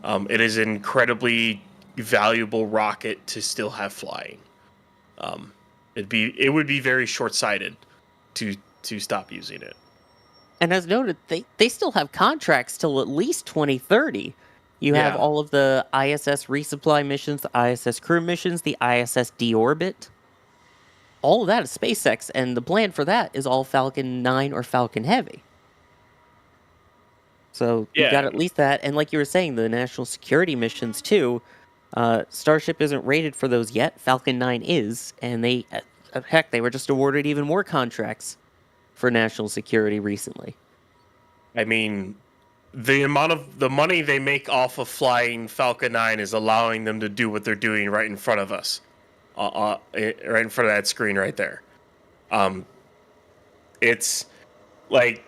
It is an incredibly valuable rocket to still have flying. It would be very short-sighted to stop using it. And as noted, they still have contracts till at least 2030. You have all of the ISS resupply missions, the ISS crew missions, the ISS deorbit. All of that is SpaceX, and the plan for that is all Falcon 9 or Falcon Heavy. So you got at least that, and like you were saying, the national security missions too. Starship isn't rated for those yet. Falcon 9 is, and they were just awarded even more contracts for national security recently. I mean, the amount of the money they make off of flying Falcon 9 is allowing them to do what they're doing right in front of us, right in front of that screen right there. It's like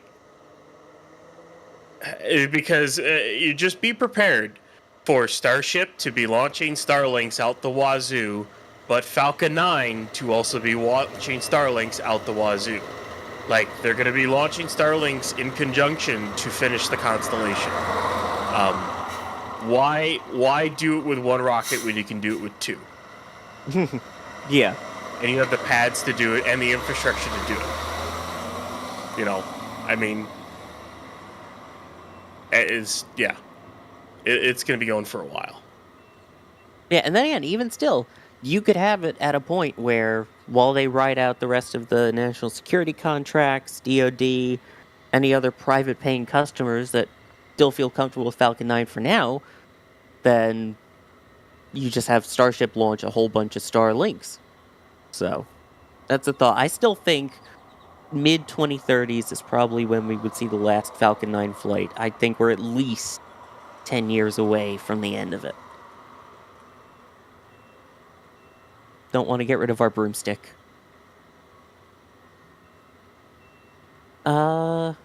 because you just be prepared for Starship to be launching Starlinks out the wazoo, but Falcon 9 to also be launching Starlinks out the wazoo. Like, they're going to be launching Starlinks in conjunction to finish the constellation. Why do it with one rocket when you can do it with two? Yeah. And you have the pads to do it and the infrastructure to do it. You know, I mean, it's going to be going for a while. Yeah, and then again, even still, you could have it at a point where, while they ride out the rest of the national security contracts, DoD, any other private paying customers that still feel comfortable with Falcon 9 for now, then you just have Starship launch a whole bunch of Starlinks. So, that's a thought. I still think mid-2030s is probably when we would see the last Falcon 9 flight. I think we're at least 10 years away from the end of it. Don't want to get rid of our broomstick. Here,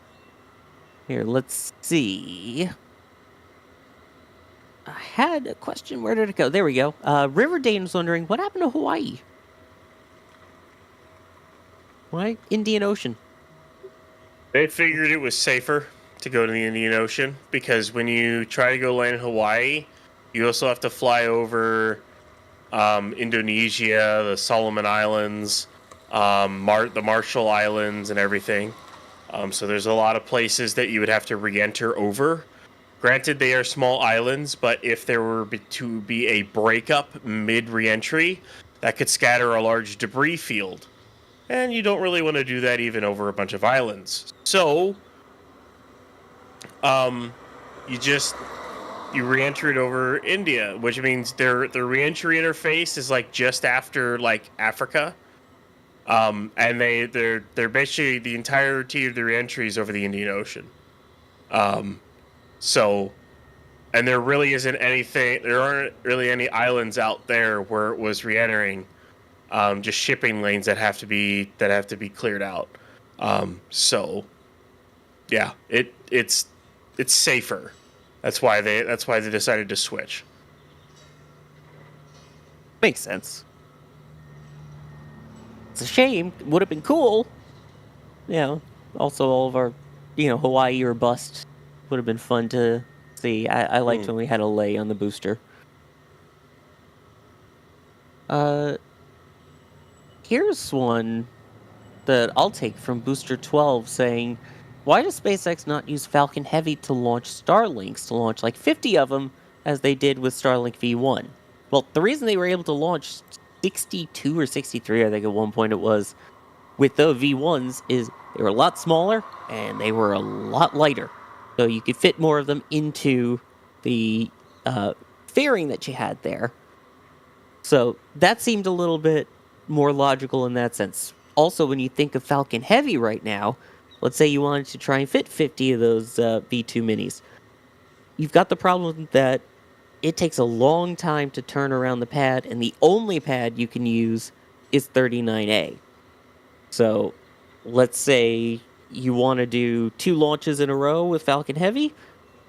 let's see. I had a question. Where did it go? There we go. River Dane's wondering, what happened to Hawaii? Why? Indian Ocean. They figured it was safer to go to the Indian Ocean because when you try to go land in Hawaii, you also have to fly over Indonesia, the Solomon Islands, the Marshall Islands, and everything. So there's a lot of places that you would have to re-enter over. Granted, they are small islands, but if there were to be a breakup mid-reentry, that could scatter a large debris field. And you don't really want to do that even over a bunch of islands. So, you re-enter it over India, which means their re-entry interface is like just after like Africa. And they're basically the entirety of the re-entries over the Indian Ocean. So, and there really isn't anything. There aren't really any islands out there where it was re-entering. Just shipping lanes that have to be cleared out. So, yeah, it's safer. That's why they decided to switch. Makes sense. It's a shame. Would have been cool. Also all of our, Hawaii or bust would have been fun to see. I liked when we had a lay on the booster. Here's one that I'll take from Booster 12 saying, why does SpaceX not use Falcon Heavy to launch Starlinks, to launch like 50 of them as they did with Starlink V1? Well, the reason they were able to launch 62 or 63, I think at one point it was, with the V1s is they were a lot smaller and they were a lot lighter. So you could fit more of them into the fairing that you had there. So that seemed a little bit more logical in that sense. Also, when you think of Falcon Heavy right now, let's say you wanted to try and fit 50 of those V2 minis. You've got the problem that it takes a long time to turn around the pad, and the only pad you can use is 39A. So, let's say you want to do 2 launches in a row with Falcon Heavy,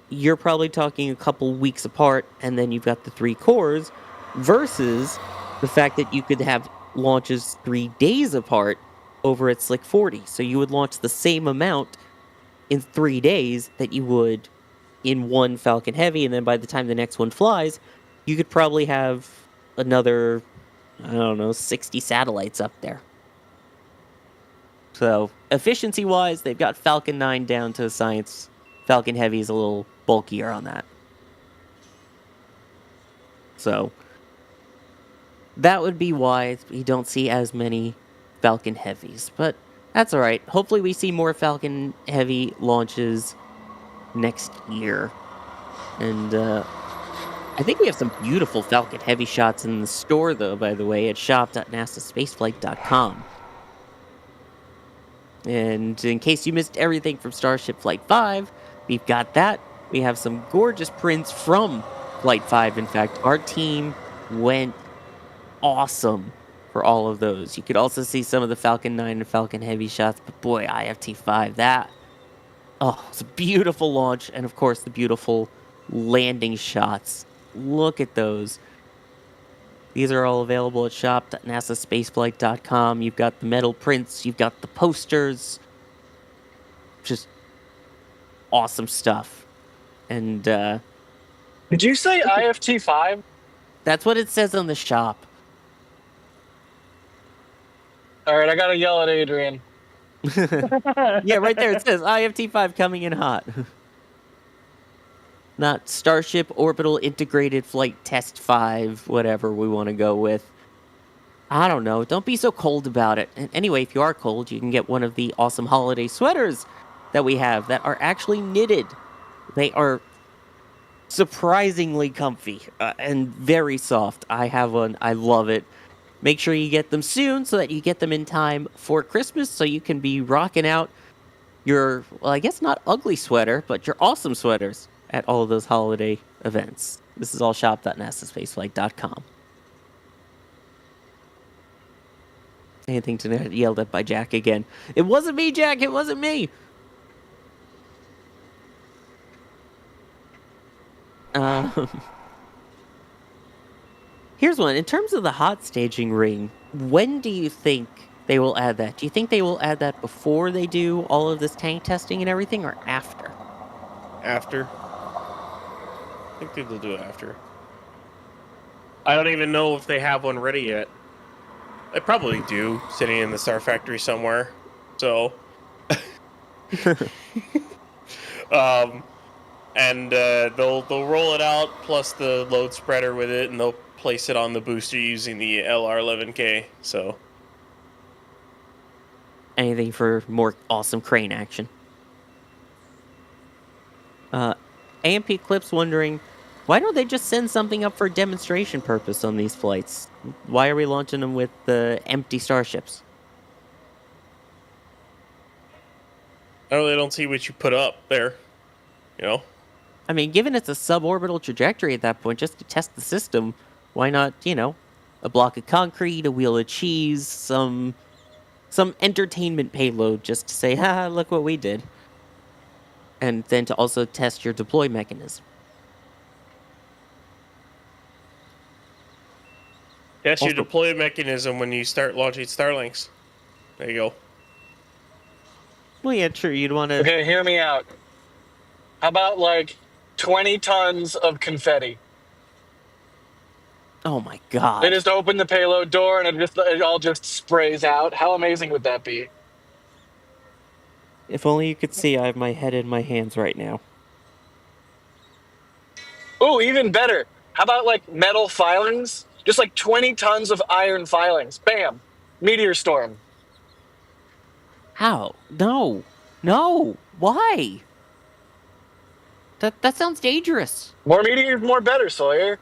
you're probably talking a couple weeks apart, and then you've got the 3 cores, versus the fact that you could have launches 3 days apart over at Slick 40. So you would launch the same amount in 3 days that you would in one Falcon Heavy, and then by the time the next one flies, you could probably have another, 60 satellites up there. So, efficiency-wise, they've got Falcon 9 down to a science. Falcon Heavy is a little bulkier on that. So, that would be why we don't see as many Falcon Heavies. But that's alright. Hopefully we see more Falcon Heavy launches next year. And I think we have some beautiful Falcon Heavy shots in the store, though, by the way, at shop.nasaspaceflight.com. And in case you missed everything from Starship Flight 5, we've got that. We have some gorgeous prints from Flight 5. In fact, our team went awesome for all of those. You could also see some of the Falcon 9 and Falcon Heavy shots, but boy, IFT5, it's a beautiful launch, and of course the beautiful landing shots. Look at those. These are all available at shop.nasaspaceflight.com. You've got the metal prints, you've got the posters. Just awesome stuff. And Did you say IFT5? that's what it says on the shop. Alright, I gotta yell at Adrian. Yeah, right there it says IFT5 coming in hot. Not Starship Orbital Integrated Flight Test 5, whatever we want to go with. I don't know. Don't be so cold about it. And anyway, if you are cold, you can get one of the awesome holiday sweaters that we have that are actually knitted. They are surprisingly comfy and very soft. I have one. I love it. Make sure you get them soon so that you get them in time for Christmas so you can be rocking out your, well, I guess not ugly sweater, but your awesome sweaters at all of those holiday events. This is all shop.nasaspaceflight.com. Anything to get yelled at by Jack again. It wasn't me, Jack. It wasn't me. Here's one. In terms of the hot staging ring, when do you think they will add that? Do you think they will add that before they do all of this tank testing and everything, or after? After. I think they'll do it after. I don't even know if they have one ready yet. They probably do, sitting in the Star Factory somewhere. So, and they'll roll it out plus the load spreader with it, and they'll place it on the booster using the LR11K. So Anything for more awesome crane action. AMP Clip's wondering, why don't they just send something up for demonstration purpose on these flights? Why are we launching them with the empty starships? I really don't see what you put up there. You know, I mean, given it's a suborbital trajectory at that point, just to test the system, why not, a block of concrete, a wheel of cheese, some entertainment payload just to say, look what we did. And then to also test your deploy mechanism. test your Also- deploy mechanism when you start launching Starlinks. There you go. Well, yeah, true. You'd want to... Okay, hear me out. How about like 20 tons of confetti? Oh my god. They just open the payload door and it all just sprays out. How amazing would that be? If only you could see, I have my head in my hands right now. Ooh, even better. How about like metal filings? Just like 20 tons of iron filings. Bam. Meteor storm. How? No. No. Why? That sounds dangerous. More meteors, more better, Sawyer.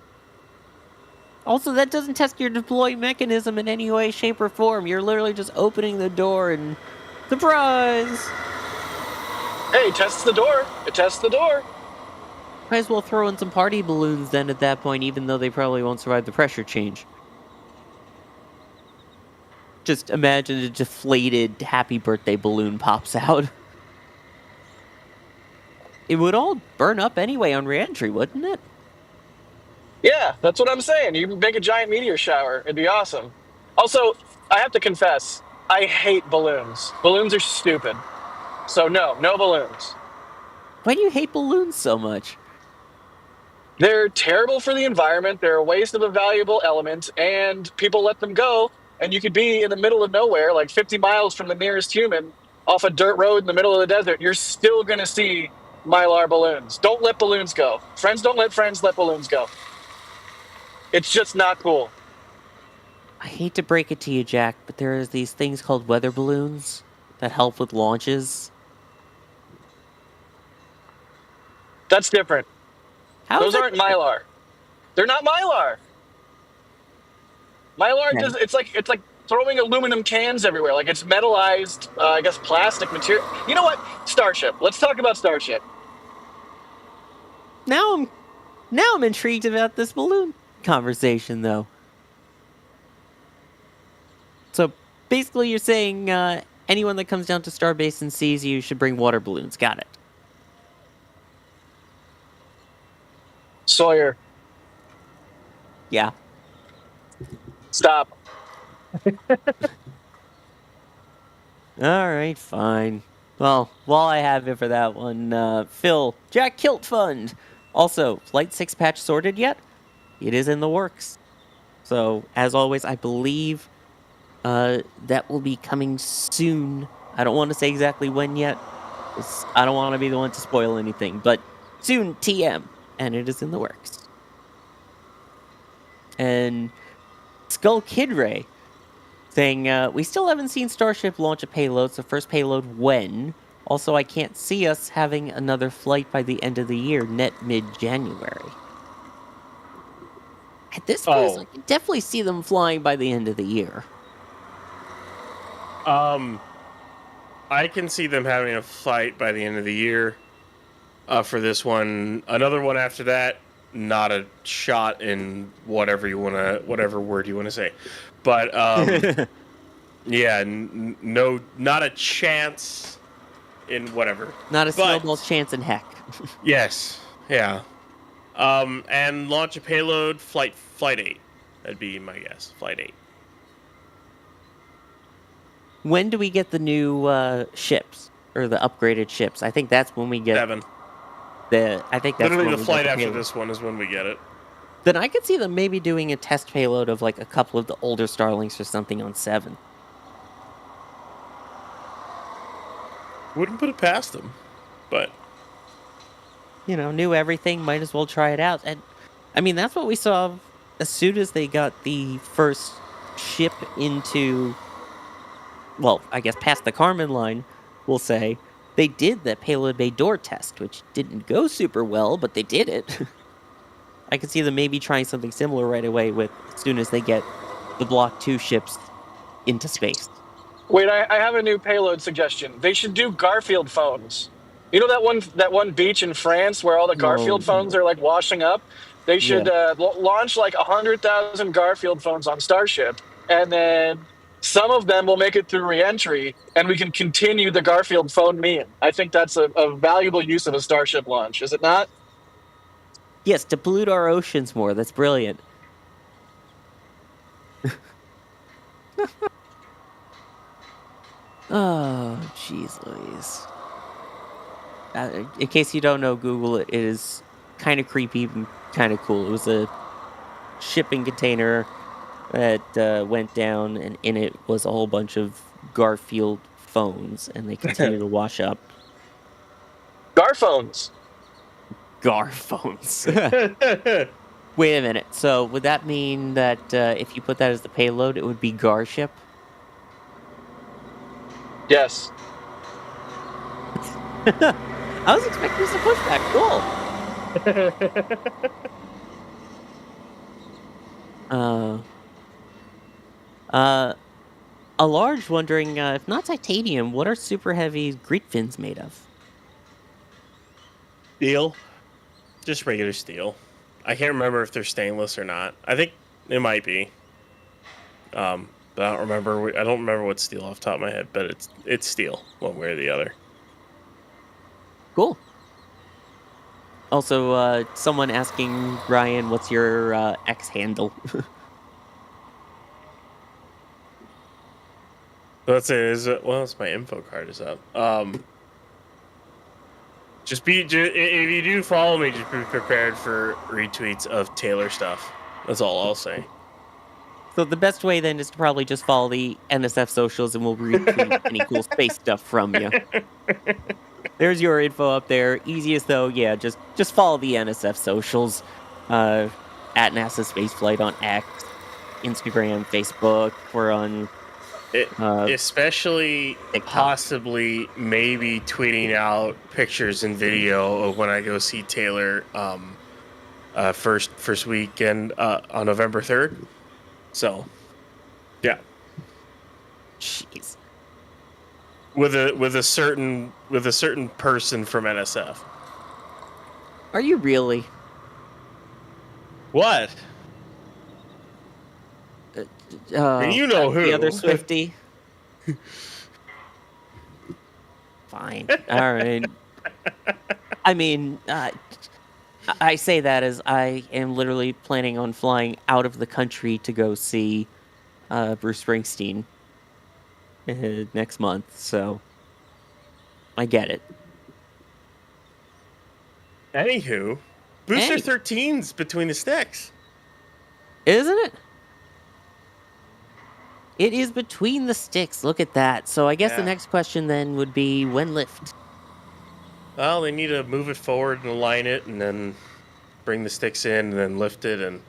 Also, that doesn't test your deploy mechanism in any way, shape, or form. You're literally just opening the door and... Surprise! Hey, tests the door. It tests the door. Might as well throw in some party balloons then at that point, even though they probably won't survive the pressure change. Just imagine a deflated happy birthday balloon pops out. It would all burn up anyway on re-entry, wouldn't it? Yeah, that's what I'm saying. You make a giant meteor shower. It'd be awesome. Also, I have to confess, I hate balloons. Balloons are stupid. So no balloons. Why do you hate balloons so much? They're terrible for the environment. They're a waste of a valuable element, and people let them go. And you could be in the middle of nowhere, like 50 miles from the nearest human, off a dirt road in the middle of the desert. You're still going to see Mylar balloons. Don't let balloons go. Friends don't let friends let balloons go. It's just not cool. I hate to break it to you, Jack, but there are these things called weather balloons that help with launches. That's different. How Those is that aren't Mylar. They're not Mylar. Mylar Okay. does. It's like throwing aluminum cans everywhere. Like it's metallized, I guess, plastic material. You know what? Starship. Let's talk about Starship. Now I'm intrigued about this balloon conversation, though. So basically, you're saying anyone that comes down to Starbase and sees you should bring water balloons. Got it. Sawyer, Yeah. stop. All right, fine. Well, while I have it for that one, Phil, Jack Kilt Fund. Also, Flight 6 patch sorted yet? It is in the works. So, as always, I believe that will be coming soon. I don't want to say exactly when yet. 'Cause I don't want to be the one to spoil anything, but soon, TM. And it is in the works. And Skull Kid Ray saying, we still haven't seen Starship launch a payload, so first payload when? Also, I can't see us having another flight by the end of the year, net mid-January. At this point, I can definitely see them flying by the end of the year. I can see them having a flight by the end of the year for this one. Another one after that, not a shot in whatever word you want to say. But yeah, no, not a chance in whatever. Not a snowball's chance in heck. Yes, yeah. And launch a payload, flight 8. That'd be my guess, flight 8. When do we get the new ships or the upgraded ships? I think that's when we get 7. I think that's Literally when the we flight get after payload. this one is when we get it. Then I could see them maybe doing a test payload of like a couple of the older Starlinks or something on 7. Wouldn't put it past them, but new everything, might as well try it out. And I mean, that's what we saw as soon as they got the first ship into, well, I guess past the Kármán line, we'll say. They did the payload bay door test, which didn't go super well, but they did it. I could see them maybe trying something similar right away with as soon as they get the Block 2 ships into space. Wait, I have a new payload suggestion. They should do Garfield phones. You know that one beach in France where all the Garfield phones are like washing up? They should launch like 100,000 Garfield phones on Starship, and then some of them will make it through reentry, and we can continue the Garfield phone meme. I think that's a valuable use of a Starship launch, is it not? Yes, to pollute our oceans more. That's brilliant. Oh, jeez Louise. In case you don't know, Google it is kind of creepy and kind of cool. It was a shipping container that went down, and in it was a whole bunch of Garfield phones, and they continue to wash up. Garphones. Gar phones. Wait a minute. So would that mean that if you put that as the payload, it would be Garship? Yes. I was expecting some pushback. Cool. A large wondering, if not titanium, what are super heavy Greek fins made of? Steel. Just regular steel. I can't remember if they're stainless or not. I think it might be. But I don't remember. I don't remember what steel off the top of my head, but it's steel, one way or the other. Cool. Also, someone asking Ryan, what's your X handle? Let's say it's my info card is up. If you do follow me, just be prepared for retweets of Taylor stuff. That's all I'll say. So the best way then is to probably just follow the NSF socials, and we'll retweet any cool space stuff from you. There's your info up there. Easiest though, yeah, just follow the NSF socials at NASASpaceflight on X, Instagram, Facebook. We're on especially TikTok. Possibly maybe tweeting out pictures and video of when I go see Taylor first weekend on November 3rd. So, yeah. Jeez. With a certain person from NSF. Are you really? What? And you know who? The other Swiftie. Fine. All right. I mean, I say that as I am literally planning on flying out of the country to go see Bruce Springsteen next month, so I get it. Anywho, Booster Hey. 13's between the sticks. Isn't it? It is between the sticks. Look at that. So I guess the Yeah. next question then would be when lift? Well, they need to move it forward and align it, and then bring the sticks in, and then lift it, and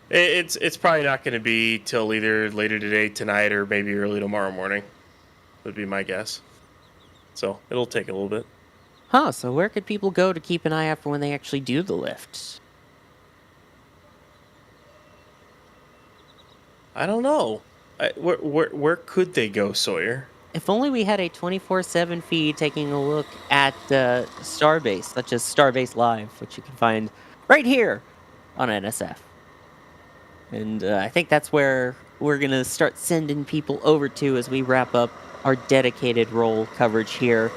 it's probably not going to be till either later today, tonight, or maybe early tomorrow morning. Would be my guess. So it'll take a little bit. Huh, so where could people go to keep an eye out for when they actually do the lift? I don't know. Where could they go, Sawyer? If only we had a 24/7 feed taking a look at Starbase, such as Starbase Live, which you can find right here on NSF. And I think that's where we're going to start sending people over to as we wrap up our dedicated roll coverage here.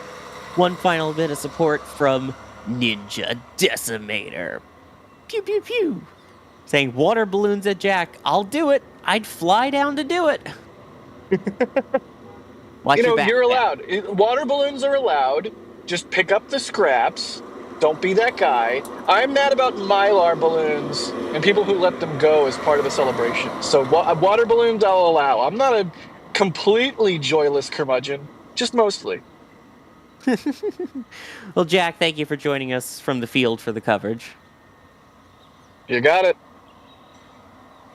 One final bit of support from Ninja Decimator. Pew, pew, pew. Saying, water balloons at Jack. I'll do it. I'd fly down to do it. Watch your back, You're Jack. allowed. Water balloons are allowed. Just pick up the scraps. Don't be that guy. I'm mad about Mylar balloons and people who let them go as part of the celebration. So water balloons I'll allow. I'm not a completely joyless curmudgeon, just mostly. Well, Jack, thank you for joining us from the field for the coverage. You got it.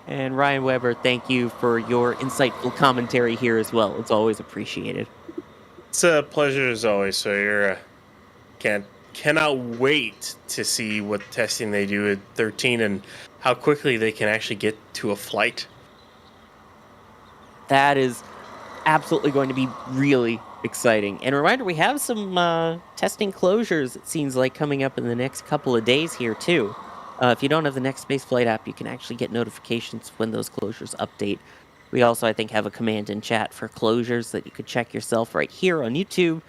And Ryan Weber, thank you for your insightful commentary here as well. It's always appreciated. It's a pleasure as always, Sawyer. Cannot wait to see what testing they do at 13 and how quickly they can actually get to a flight. That is absolutely going to be really exciting. And a reminder, we have some testing closures, it seems like, coming up in the next couple of days here, too. If you don't have the Next Spaceflight app, you can actually get notifications when those closures update. We also, I think, have a command in chat for closures that you could check yourself right here on YouTube.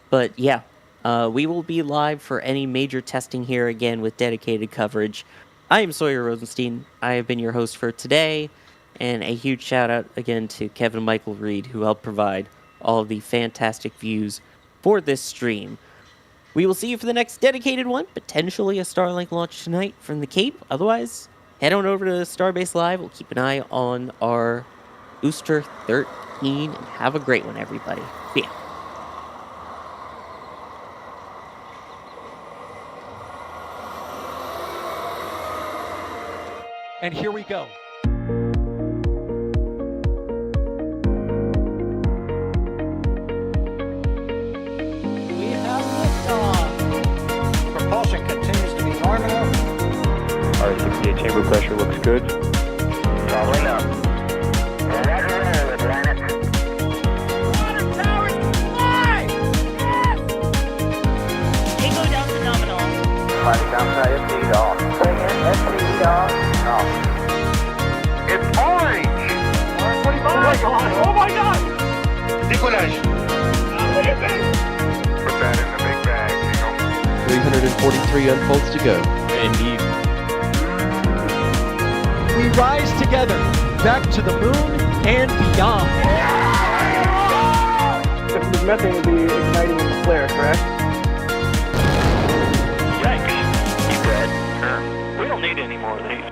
But yeah, we will be live for any major testing here again with dedicated coverage. I am Sawyer Rosenstein. I have been your host for today. And a huge shout out again to Kevin and Michael Reed, who helped provide all of the fantastic views for this stream. We will see you for the next dedicated one, potentially a Starlink launch tonight from the Cape. Otherwise, head on over to Starbase Live. We'll keep an eye on our Booster 13 and have a great one, everybody. See ya. And here we go. We have liftoff. Propulsion continues to be nominal. R68 chamber pressure looks good. Traveling up. Roger, Atlantic. Water towers, fly! Yes! Tango down to nominal. Fighting downside of speed off. Bring in SPD off. Off. It's orange! Orange 25! Oh my god! Oh my god! Decollage. What is it? Put that in the big bag, Eagle. 343 unfolds to go. Indeed. We rise together back to the moon and beyond. If there's methane would be igniting in the flare, correct? Yikes. Keep red. We don't need any more of these.